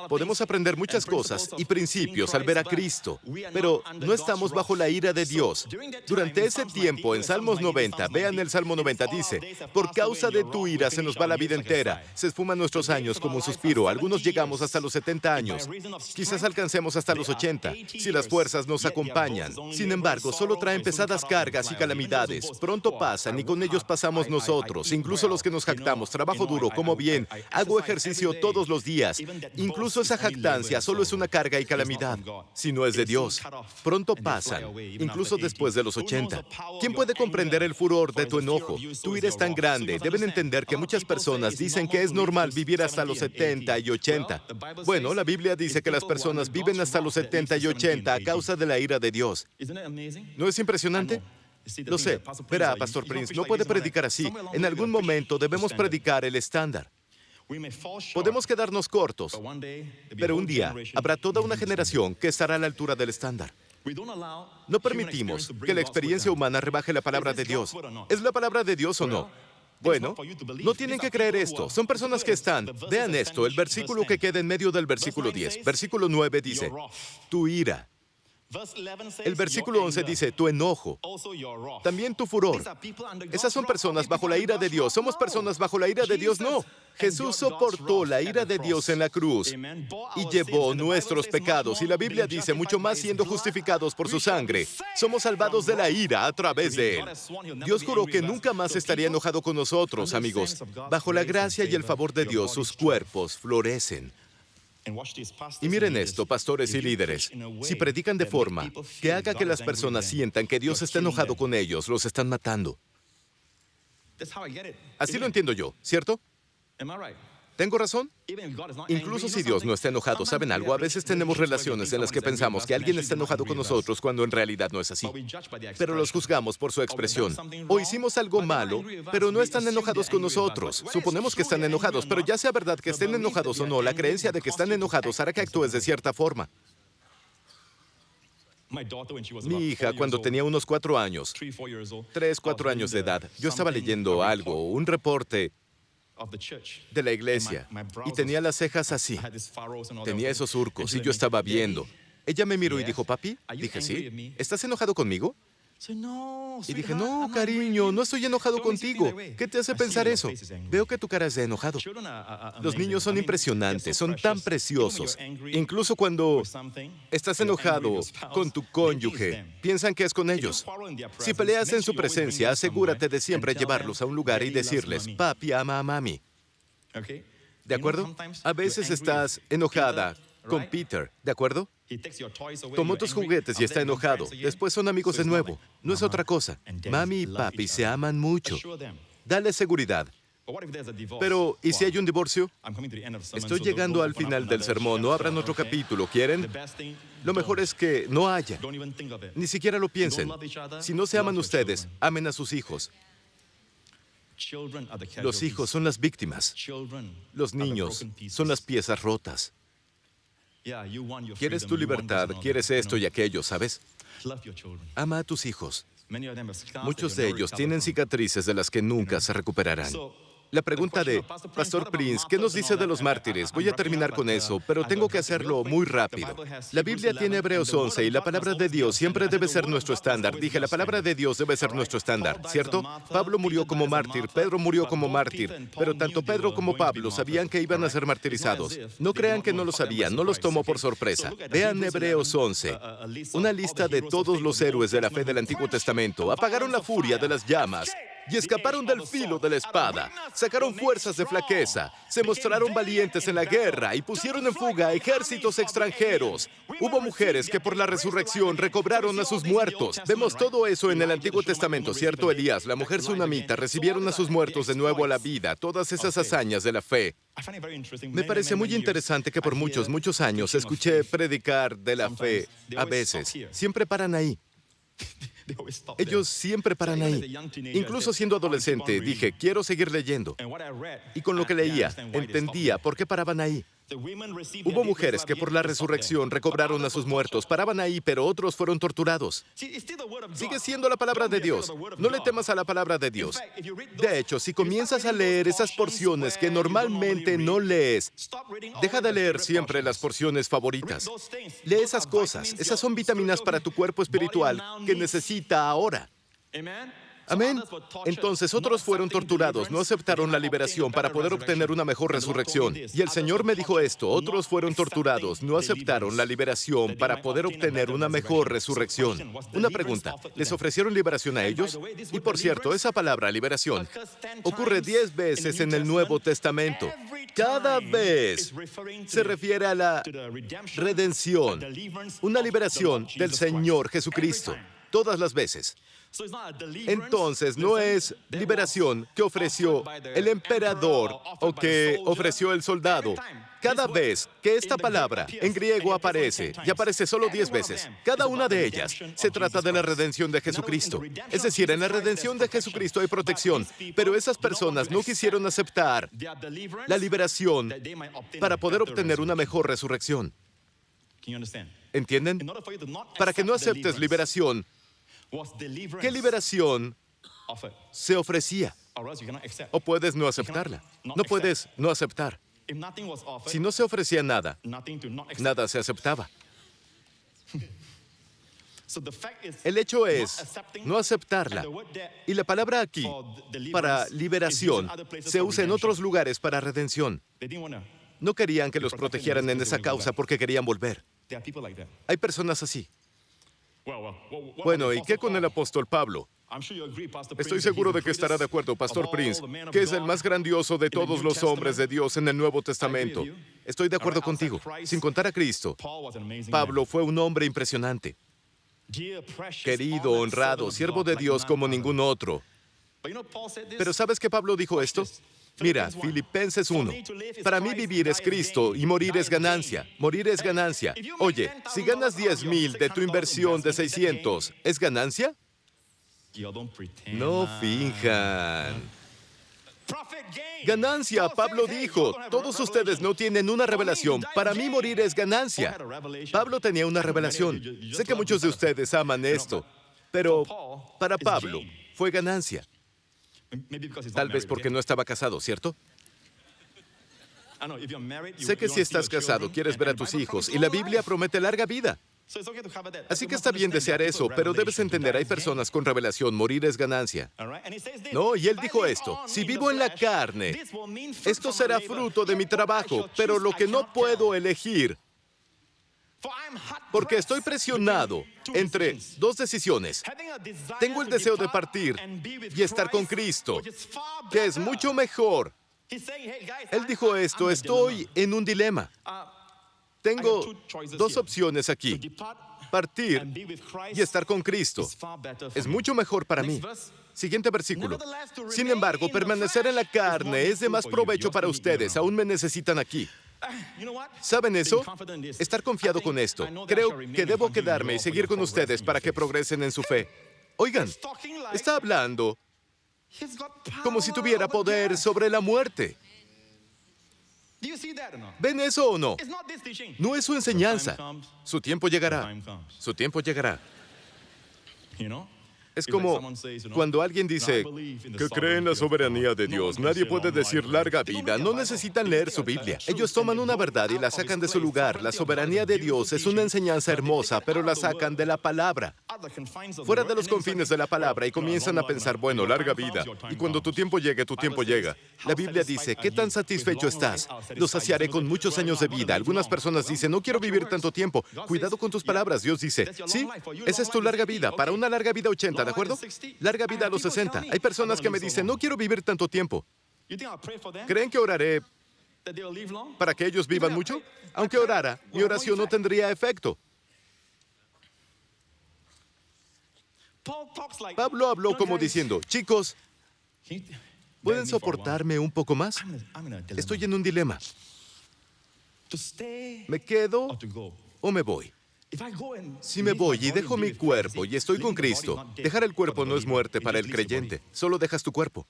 Podemos aprender muchas cosas y principios al ver a Cristo, pero no estamos bajo la ira de Dios. Durante ese tiempo, en Salmos 90, vean el Salmo 90, dice, por causa de tu ira se nos va la vida entera. Se esfuman nuestros años como un suspiro. Algunos llegamos hasta los 70 años. Quizás alcancemos hasta los 80, si las fuerzas nos acompañan. Sin embargo, solo traen pesadas cargas y calamidades. Pronto pasan y con ellos pasamos nosotros, incluso los que nos jactamos. Trabajo duro, como bien, hago ejercicio todos los días. Incluso esa jactancia solo es una carga y calamidad. Si no es de Dios, pronto pasan, incluso después de los 80. ¿Quién puede comprender el furor de tu enojo? Tu ira es tan grande. Deben entender que muchas personas dicen que es normal vivir hasta los 70 y 80. Bueno, la Biblia dice que las personas viven hasta los 70 y 80 a causa de la ira de Dios. ¿No es impresionante? Lo sé. Verá, Pastor Prince, no puede predicar así. En algún momento debemos predicar el estándar. Podemos quedarnos cortos, pero un día habrá toda una generación que estará a la altura del estándar. No permitimos que la experiencia humana rebaje la palabra de Dios. ¿Es la palabra de Dios o no? Bueno, no tienen que creer esto. Son personas que están. Vean esto, el versículo que queda en medio del versículo 10. Versículo 9 dice, tu ira El versículo 11 dice, tu enojo, también tu furor. Esas son personas bajo la ira de Dios. ¿Somos personas bajo la ira de Dios? No. Jesús soportó la ira de Dios en la cruz y llevó nuestros pecados. Y la Biblia dice, mucho más siendo justificados por su sangre, somos salvados de la ira a través de Él. Dios juró que nunca más estaría enojado con nosotros, amigos. Bajo la gracia y el favor de Dios, sus cuerpos florecen. Y miren esto, pastores y líderes. Si predican de forma que haga que las personas sientan que Dios está enojado con ellos, los están matando. Así lo entiendo yo, ¿cierto? ¿Tengo razón? Incluso si Dios no está enojado, ¿saben algo? A veces tenemos relaciones en las que pensamos que alguien está enojado con nosotros cuando en realidad no es así. Pero los juzgamos por su expresión. O hicimos algo malo, pero no están enojados con nosotros. Suponemos que están enojados, pero ya sea verdad que estén enojados o no, la creencia de que están enojados hará que actúes de cierta forma. Mi hija, cuando tenía unos 4 años, 3, 4 años de edad, yo estaba leyendo algo, un reporte de la iglesia, y tenía las cejas así, tenía esos surcos, y yo estaba viendo. Ella me miró y dijo, papi, dije, sí, ¿estás enojado conmigo? Y dije, no, cariño, no estoy enojado contigo. ¿Qué te hace pensar eso? Veo que tu cara es de enojado. Los niños son impresionantes, son tan preciosos. Incluso cuando estás enojado con tu cónyuge, piensan que es con ellos. Si peleas en su presencia, asegúrate de siempre llevarlos a un lugar y decirles, papi ama a mami. ¿De acuerdo? A veces estás enojada con Peter, ¿de acuerdo? Tomó tus juguetes y está enojado. Después son amigos de nuevo. No es otra cosa. Mami y papi se aman mucho. Dale seguridad. Pero, ¿y si hay un divorcio? Estoy llegando al final del sermón. No abran otro capítulo. ¿Quieren? Lo mejor es que no haya. Ni siquiera lo piensen. Si no se aman ustedes, amen a sus hijos. Los hijos son las víctimas. Los niños son las piezas rotas. Quieres tu libertad, quieres esto y aquello, ¿sabes? Ama a tus hijos. Muchos de ellos tienen cicatrices de las que nunca se recuperarán. La pregunta de, Pastor Prince, ¿qué nos dice de los mártires? Voy a terminar con eso, pero tengo que hacerlo muy rápido. La Biblia tiene Hebreos 11 y la palabra de Dios siempre debe ser nuestro estándar. Dije, la palabra de Dios debe ser nuestro estándar, ¿cierto? Pablo murió como mártir, Pedro murió como mártir, pero tanto Pedro como Pablo sabían que iban a ser martirizados. No crean que no lo sabían, no los tomó por sorpresa. Vean Hebreos 11, una lista de todos los héroes de la fe del Antiguo Testamento. Apagaron la furia de las llamas y escaparon del filo de la espada. Sacaron fuerzas de flaqueza, se mostraron valientes en la guerra y pusieron en fuga a ejércitos extranjeros. Hubo mujeres que por la resurrección recobraron a sus muertos. Vemos todo eso en el Antiguo Testamento, ¿cierto, Elías? La mujer tsunamita recibieron a sus muertos de nuevo a la vida. Todas esas hazañas de la fe. Me parece muy interesante que por muchos, muchos años escuché predicar de la fe. A veces, siempre paran ahí. Ellos siempre paran ahí. Incluso siendo adolescente, dije, quiero seguir leyendo. Y con lo que leía, entendía por qué paraban ahí. Hubo mujeres que por la resurrección recobraron a sus muertos. Paraban ahí, pero otros fueron torturados. Sigue siendo la palabra de Dios. No le temas a la palabra de Dios. De hecho, si comienzas a leer esas porciones que normalmente no lees, deja de leer siempre las porciones favoritas. Lee esas cosas. Esas son vitaminas para tu cuerpo espiritual que necesita ahora. Amén. Entonces otros fueron torturados, no aceptaron la liberación para poder obtener una mejor resurrección. Y el Señor me dijo esto, otros fueron torturados, no aceptaron la liberación para poder obtener una mejor resurrección. Una pregunta, ¿les ofrecieron liberación a ellos? Y por cierto, esa palabra, liberación, ocurre 10 veces en el Nuevo Testamento. Cada vez se refiere a la redención, una liberación del Señor Jesucristo. Todas las veces. Entonces, no es liberación que ofreció el emperador o que ofreció el soldado. Cada vez que esta palabra en griego aparece, y aparece solo 10 veces, cada una de ellas se trata de la redención de Jesucristo. Es decir, en la redención de Jesucristo hay protección, pero esas personas no quisieron aceptar la liberación para poder obtener una mejor resurrección. ¿Entienden? Para que no aceptes liberación, ¿qué liberación se ofrecía? O puedes no aceptarla. No puedes no aceptar. Si no se ofrecía nada, nada se aceptaba. El hecho es no aceptarla. Y la palabra aquí, para liberación, se usa en otros lugares para redención. No querían que los protegieran en esa causa porque querían volver. Hay personas así. Bueno, ¿y qué con el apóstol Pablo? Estoy seguro de que estará de acuerdo, Pastor Prince, que es el más grandioso de todos los hombres de Dios en el Nuevo Testamento. Estoy de acuerdo contigo. Sin contar a Cristo, Pablo fue un hombre impresionante. Querido, honrado, siervo de Dios como ningún otro. Pero ¿sabes que Pablo dijo esto? Mira, Filipenses 1. Para mí vivir es Cristo y morir es ganancia. Morir es ganancia. Oye, si ganas 10,000 de tu inversión de 600, ¿es ganancia? No finjan. Ganancia, Pablo dijo. Todos ustedes no tienen una revelación. Para mí morir es ganancia. Pablo tenía una revelación. Sé que muchos de ustedes aman esto, pero para Pablo fue ganancia. Tal vez porque no estaba casado, ¿cierto? Sé que si estás casado, quieres ver a tus hijos, y la Biblia promete larga vida. Así que está bien desear eso, pero debes entender, hay personas con revelación, morir es ganancia. No, y él dijo esto, si vivo en la carne, esto será fruto de mi trabajo, pero lo que no puedo elegir, porque estoy presionado entre dos decisiones. Tengo el deseo de partir y estar con Cristo, que es mucho mejor. Él dijo esto, estoy en un dilema. Tengo dos opciones aquí, partir y estar con Cristo. Es mucho mejor para mí. Siguiente versículo. Sin embargo, permanecer en la carne es de más provecho para ustedes. Aún me necesitan aquí. ¿Saben eso? Estar confiado con esto. Creo que debo quedarme y seguir con ustedes para que progresen en su fe. Oigan, está hablando como si tuviera poder sobre la muerte. ¿Ven eso o no? No es su enseñanza. Su tiempo llegará. Su tiempo llegará. Es como cuando alguien dice que cree en la soberanía de Dios. Nadie puede decir larga vida. No necesitan leer su Biblia. Ellos toman una verdad y la sacan de su lugar. La soberanía de Dios es una enseñanza hermosa, pero la sacan de la palabra. Fuera de los confines de la palabra y comienzan a pensar, bueno, larga vida. Y cuando tu tiempo llegue, tu tiempo llega. La Biblia dice, ¿qué tan satisfecho estás? Los saciaré con muchos años de vida. Algunas personas dicen, no quiero vivir tanto tiempo. Cuidado con tus palabras. Dios dice, sí, esa es tu larga vida. Para una larga vida 80, ¿de acuerdo? Larga vida a los 60. Hay personas que me dicen, no quiero vivir tanto tiempo. ¿Creen que oraré para que ellos vivan mucho? Aunque orara, mi oración no tendría efecto. Pablo habló como diciendo, chicos, ¿pueden soportarme un poco más? Estoy en un dilema. ¿Me quedo o me voy? Si me voy y dejo mi cuerpo y estoy con Cristo, dejar el cuerpo no es muerte para el creyente, solo dejas tu cuerpo.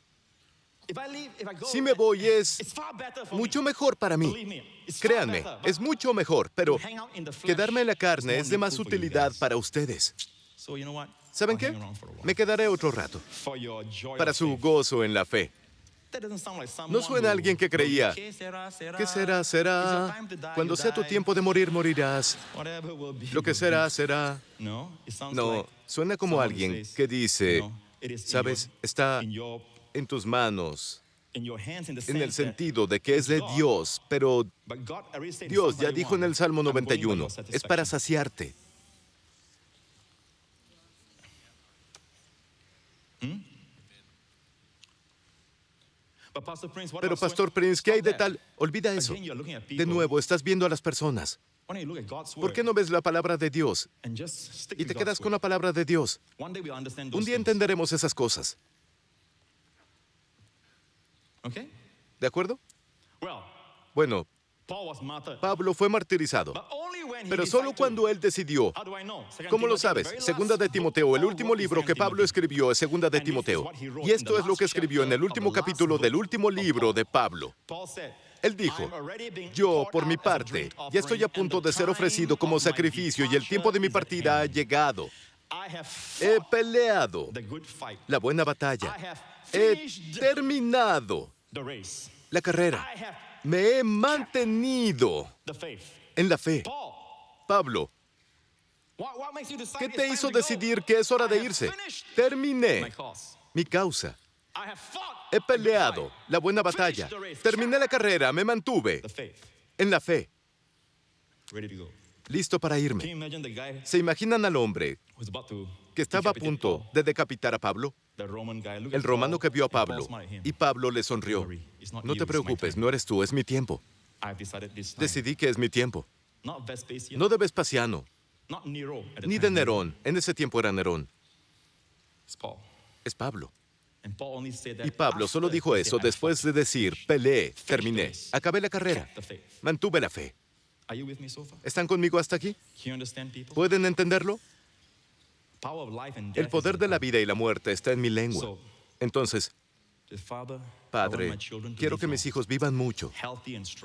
Si me voy es mucho mejor para mí. Créanme, es mucho mejor, pero quedarme en la carne es de más utilidad para ustedes. ¿Saben qué? Me quedaré otro rato para su gozo en la fe. No suena a alguien que creía, ¿qué será? Será. Cuando sea tu tiempo de morir, morirás. Lo que será, será. No, suena como alguien que dice, ¿sabes? Está en tus manos, en el sentido de que es de Dios, pero Dios ya dijo en el Salmo 91, es para saciarte. Pero Pastor Prince, ¿qué hay de tal? Olvida eso. De nuevo, estás viendo a las personas. ¿Por qué no ves la palabra de Dios y te quedas con la palabra de Dios? Un día entenderemos esas cosas. ¿De acuerdo? Bueno, Pablo fue martirizado, pero solo cuando él decidió. ¿Cómo lo sabes? Segunda de Timoteo, el último libro que Pablo escribió es Segunda de Timoteo. Y esto es lo que escribió en el último capítulo del último libro de Pablo. Él dijo, yo, por mi parte, ya estoy a punto de ser ofrecido como sacrificio y el tiempo de mi partida ha llegado. He peleado la buena batalla. He terminado la carrera. Me he mantenido en la fe. Pablo ¿Qué te hizo decidir que es hora de irse? Terminé mi causa. He peleado la buena batalla. Terminé la carrera, me mantuve en la fe, listo para irme. ¿Se imaginan al hombre que estaba a punto de decapitar a Pablo? El romano que vio a Pablo, y Pablo le sonrió. No te preocupes, no eres tú, es mi tiempo. Decidí que es mi tiempo. No de Vespasiano, ni de Nerón. En ese tiempo era Nerón. Es Pablo. Y Pablo solo dijo eso después de decir, peleé, terminé, acabé la carrera, mantuve la fe. ¿Están conmigo hasta aquí? ¿Pueden entenderlo? El poder de la vida y la muerte está en mi lengua. Entonces, Padre, quiero que mis hijos vivan mucho,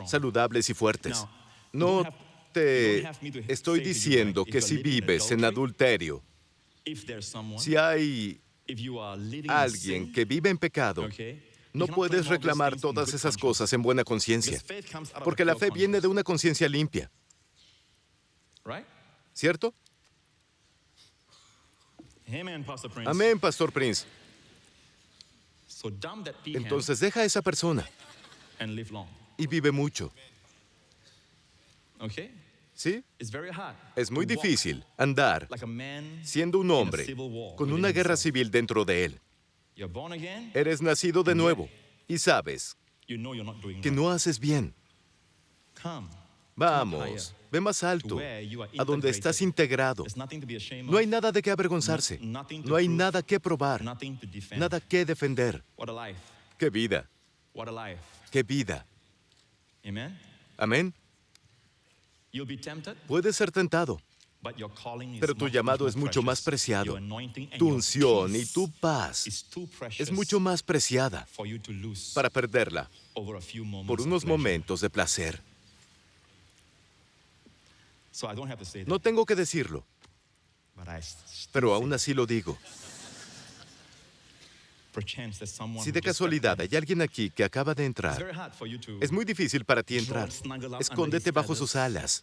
saludables y fuertes. No te estoy diciendo que si vives en adulterio, si hay alguien que vive en pecado, no puedes reclamar todas esas cosas en buena conciencia, porque la fe viene de una conciencia limpia. ¿Cierto? Amén, Pastor Prince. Entonces deja a esa persona y vive mucho. ¿Sí? Es muy difícil andar siendo un hombre con una guerra civil dentro de él. Eres nacido de nuevo y sabes que no haces bien. Vamos, ve más alto, a donde estás integrado. No hay nada de qué avergonzarse, no hay nada que probar, nada que defender. ¡Qué vida! ¡Qué vida! Amén. Puedes ser tentado, pero tu llamado es mucho más preciado. Tu unción y tu paz es mucho más preciada para perderla por unos momentos de placer. No tengo que decirlo, pero aún así lo digo. Si de casualidad hay alguien aquí que acaba de entrar, es muy difícil para ti entrar. Escóndete bajo sus alas.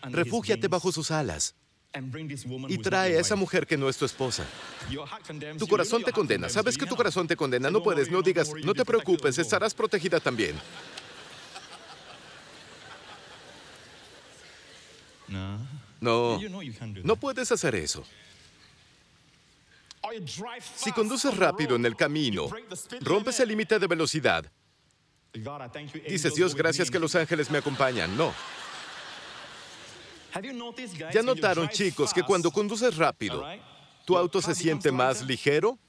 Refúgiate bajo sus alas. Y trae a esa mujer que no es tu esposa. Tu corazón te condena. ¿Sabes que tu corazón te condena? No puedes, no digas, no te preocupes, estarás protegida también. No, no puedes hacer eso. Si conduces rápido en el camino, rompes el límite de velocidad. Dices, Dios, gracias que los ángeles me acompañan. No. ¿Ya notaron, chicos, que cuando conduces rápido, tu auto se siente más ligero?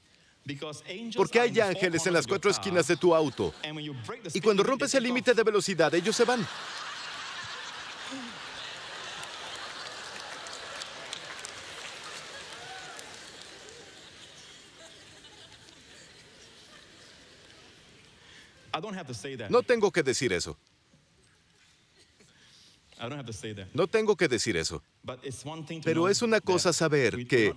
Porque hay ángeles en las 4 esquinas de tu auto. Y cuando rompes el límite de velocidad, ellos se van. No tengo que decir eso. No tengo que decir eso. Pero es una cosa saber que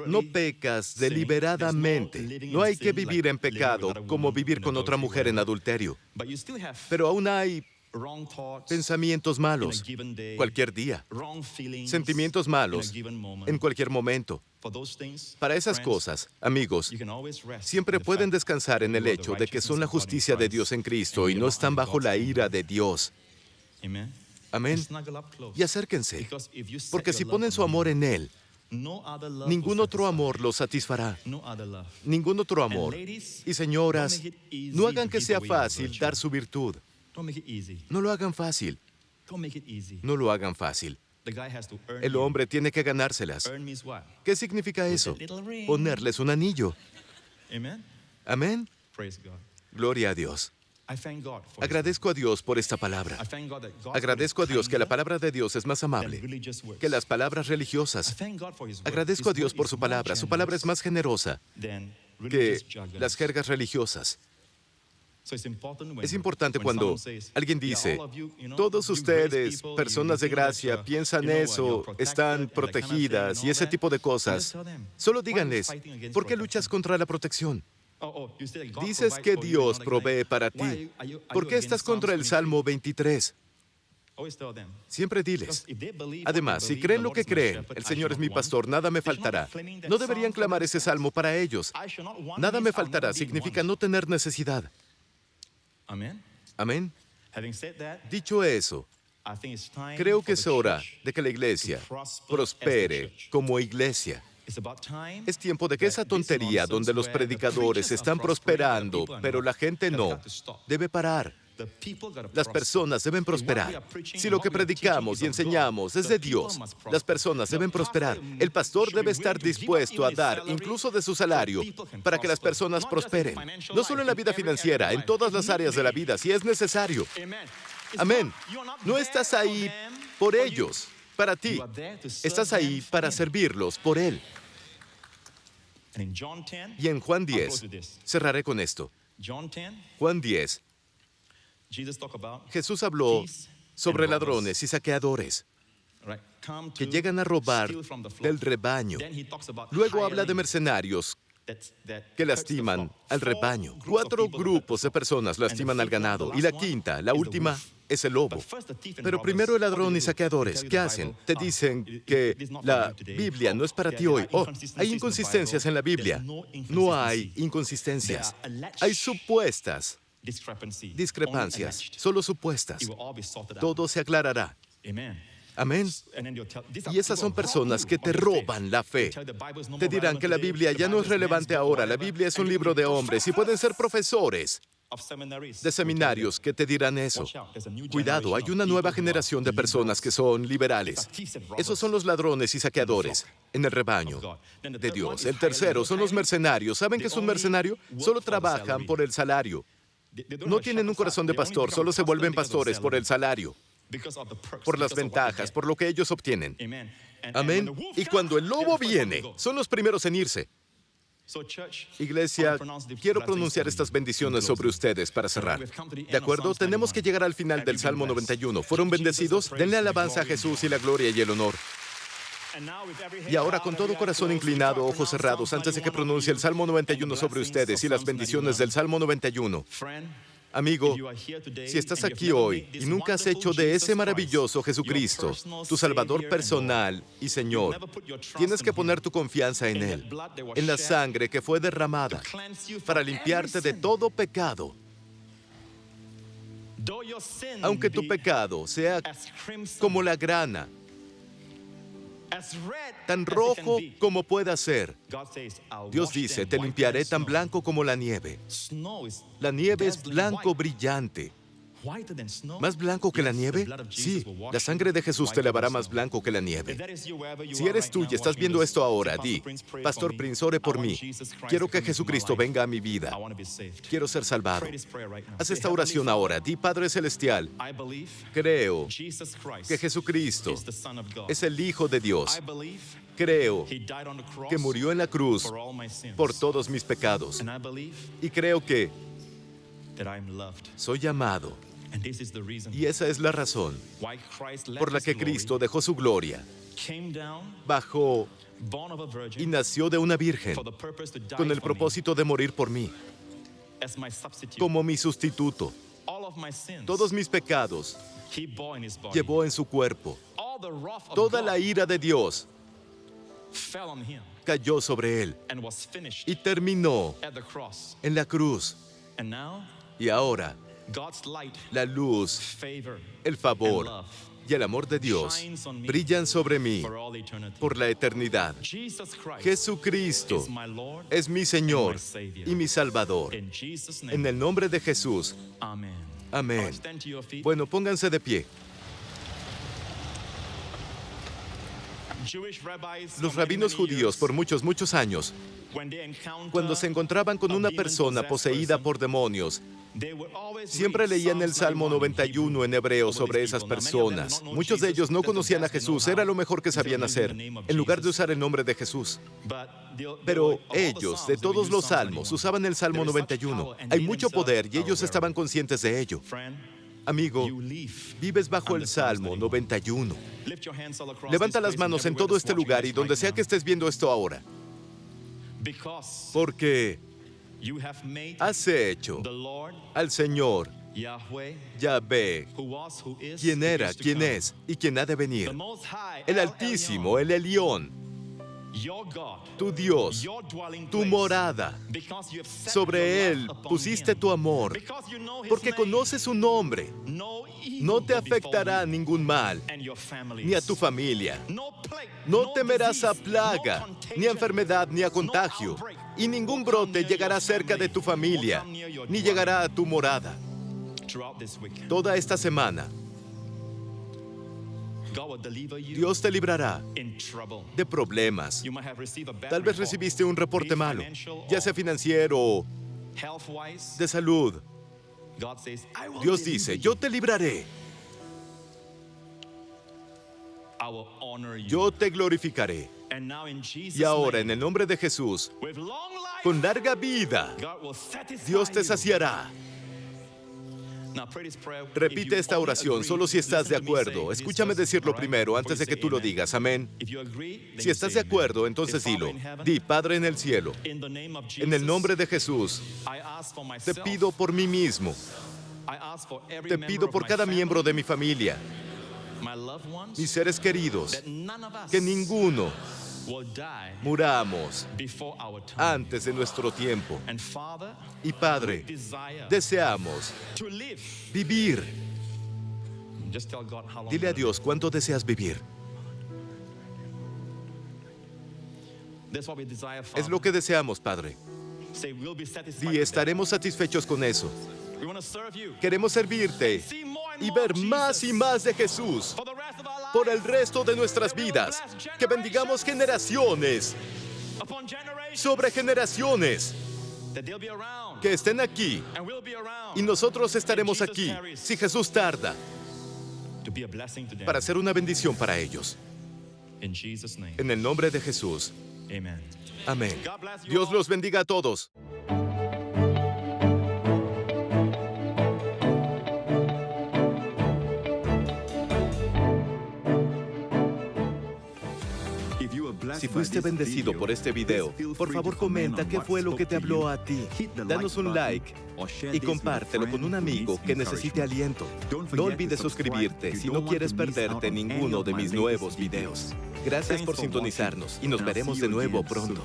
no pecas deliberadamente. No hay que vivir en pecado como vivir con otra mujer en adulterio. Pero aún hay pensamientos malos cualquier día, sentimientos malos en cualquier momento. Para esas cosas, amigos, siempre pueden descansar en el hecho de que son la justicia de Dios en Cristo y no están bajo la ira de Dios. Amén. Y acérquense, porque si ponen su amor en Él, ningún otro amor los satisfará. Ningún otro amor. Y señoras, no hagan que sea fácil dar su virtud. No lo hagan fácil. No lo hagan fácil. El hombre tiene que ganárselas. ¿Qué significa eso? Ponerles un anillo. Amén. Gloria a Dios. Agradezco a Dios por esta palabra. Agradezco a Dios que la palabra de Dios es más amable que las palabras religiosas. Agradezco a Dios por su palabra. Su palabra es más generosa que las jergas religiosas. Es importante cuando alguien dice, todos ustedes, personas de gracia, piensan eso, están protegidas y ese tipo de cosas. Solo díganles, ¿por qué luchas contra la protección? Dices que Dios provee para ti. ¿Por qué estás contra el Salmo 23? Siempre diles. Además, si creen lo que creen, el Señor es mi pastor, nada me faltará. No deberían clamar ese salmo para ellos. Nada me faltará significa no tener necesidad. Amén. Dicho eso, creo que es hora de que la iglesia prospere como iglesia. Es tiempo de que esa tontería donde los predicadores están prosperando, pero la gente no, debe parar. Las personas deben prosperar. Si lo que predicamos y enseñamos es de Dios, las personas deben prosperar. El pastor debe estar dispuesto a dar, incluso de su salario, para que las personas prosperen. No solo en la vida financiera, en todas las áreas de la vida, si es necesario. Amén. No estás ahí por ellos, para ti. Estás ahí para servirlos por Él. Y en Juan 10, cerraré con esto. Juan 10, Jesús habló sobre ladrones y saqueadores que llegan a robar del rebaño. Luego habla de mercenarios que lastiman al rebaño. 4 grupos de personas lastiman al ganado. Y la quinta, la última, es el lobo. Pero primero el ladrón y saqueadores. ¿Qué hacen? Te dicen que la Biblia no es para ti hoy. Oh, hay inconsistencias en la Biblia. No hay inconsistencias. Hay supuestas discrepancias, solo supuestas. Todo se aclarará. Amén. Y esas son personas que te roban la fe. Te dirán que la Biblia ya no es relevante ahora. La Biblia es un libro de hombres y pueden ser profesores de seminarios que te dirán eso. Cuidado, hay una nueva generación de personas que son liberales. Esos son los ladrones y saqueadores en el rebaño de Dios. El tercero son los mercenarios. ¿Saben qué es un mercenario? Solo trabajan por el salario. No tienen un corazón de pastor, solo se vuelven pastores por el salario, por las ventajas, por lo que ellos obtienen. Amén. Y cuando el lobo viene, son los primeros en irse. Iglesia, quiero pronunciar estas bendiciones sobre ustedes para cerrar. ¿De acuerdo? Tenemos que llegar al final del Salmo 91. ¿Fueron bendecidos? Denle alabanza a Jesús y la gloria y el honor. Y ahora, con todo corazón inclinado, ojos cerrados, antes de que pronuncie el Salmo 91 sobre ustedes y las bendiciones del Salmo 91. Amigo, si estás aquí hoy y nunca has hecho de ese maravilloso Jesucristo tu Salvador personal y Señor, tienes que poner tu confianza en Él, en la sangre que fue derramada para limpiarte de todo pecado. Aunque tu pecado sea como la grana, tan rojo como pueda ser, Dios dice, te limpiaré tan blanco como la nieve. La nieve es blanco brillante. ¿Más blanco que la nieve? Sí, la sangre de Jesús te lavará más blanco que la nieve. Si eres tú y estás viendo esto ahora, di, Pastor Prince, ore por mí. Quiero que Jesucristo venga a mi vida. Quiero ser salvado. Haz esta oración ahora. Di, Padre Celestial, creo que Jesucristo es el Hijo de Dios. Creo que murió en la cruz por todos mis pecados. Y creo que soy amado. Y esa es la razón por la que Cristo dejó su gloria, bajó y nació de una virgen con el propósito de morir por mí, como mi sustituto. Todos mis pecados llevó en su cuerpo. Toda la ira de Dios cayó sobre él y terminó en la cruz. Y ahora, la luz, el favor y el amor de Dios brillan sobre mí por la eternidad. Jesucristo es mi Señor y mi Salvador. En el nombre de Jesús. Amén. Bueno, pónganse de pie. Los rabinos judíos por muchos años, cuando se encontraban con una persona poseída por demonios, siempre leían el Salmo 91 en hebreo sobre esas personas. Muchos de ellos no conocían a Jesús, era lo mejor que sabían hacer, en lugar de usar el nombre de Jesús. Pero ellos, de todos los salmos, usaban el Salmo 91. Hay mucho poder y ellos estaban conscientes de ello. Amigo, vives bajo el Salmo 91. Levanta las manos en todo este lugar y donde sea que estés viendo esto ahora. Porque has hecho al Señor Yahweh, Yahvé, who was, who is, quien who era, is to quien come. es y quien ha de venir. The Most High, El El Altísimo, Elyon, el Elión, your God, tu Dios, your dwelling tu place, morada. because you have set Sobre your Él love upon pusiste him, tu amor, because you know his porque name, conoces su nombre. no evil No te will befall afectará you ningún mal, and your families. ni a tu familia. No plague, No temerás a disease, plaga, no contagion, ni a enfermedad, ni a no contagio, outbreak y ningún will come brote near llegará your cerca de family, tu familia, will come near your ni dwelling. llegará a tu morada. Throughout this week, Toda esta semana, God will deliver you Dios te librará in trouble. de problemas. You might have received a bad Tal vez report, recibiste un be reporte it malo, financial ya or sea financiero o health-wise. de salud. God says, I will Dios deliver dice, you. yo te libraré, I will honor you. yo te glorificaré. And now in Jesus' Y ahora, en name, el nombre de Jesús, with long life, con larga vida, God will satisfy Dios te you. saciará. Now, pray this prayer if Repite you esta only oración agree. solo si estás de Listen to me acuerdo. say this Escúchame first, decirlo all right? primero Before antes you de que say tú lo amen. digas. Amén. If you agree, then Si you estás say de acuerdo, amen. entonces Say, Father dilo. in heaven, Di, Padre en el cielo, in the name of en el Jesus, nombre de Jesús, I ask for te myself. pido por mí mismo, I ask for every te member pido of por my cada family, miembro de mi familia, my loved ones, mis seres queridos, that none of us que ninguno will die muramos before our time. antes de nuestro tiempo. And Father, Y Padre, desire deseamos to live. vivir. Just tell God how long Dile you a Dios cuánto deseas vivir. That's what we desire, Father. Es lo que deseamos, Padre. Say, we'll be satisfied Di, with that. estaremos satisfechos con eso. We want to serve you. Queremos servirte See more and y more ver of más y Jesus más de Jesús for the rest of our lives. por el resto de nuestras That we will vidas. bless Que bendigamos generaciones upon generations. sobre generaciones That they'll be around. que estén aquí And we'll be around. y nosotros estaremos And Jesus aquí tarries si Jesús tarda to be a blessing to them. para ser una bendición para ellos. In Jesus' name. En el nombre de Jesús. Amen. Amén. God bless you Dios all. los bendiga a todos. Si fuiste bendecido por este video, por favor comenta qué fue lo que te habló a ti. Danos un like y compártelo con un amigo que necesite aliento. No olvides suscribirte si no quieres perderte ninguno de mis nuevos videos. Gracias por sintonizarnos y nos veremos de nuevo pronto.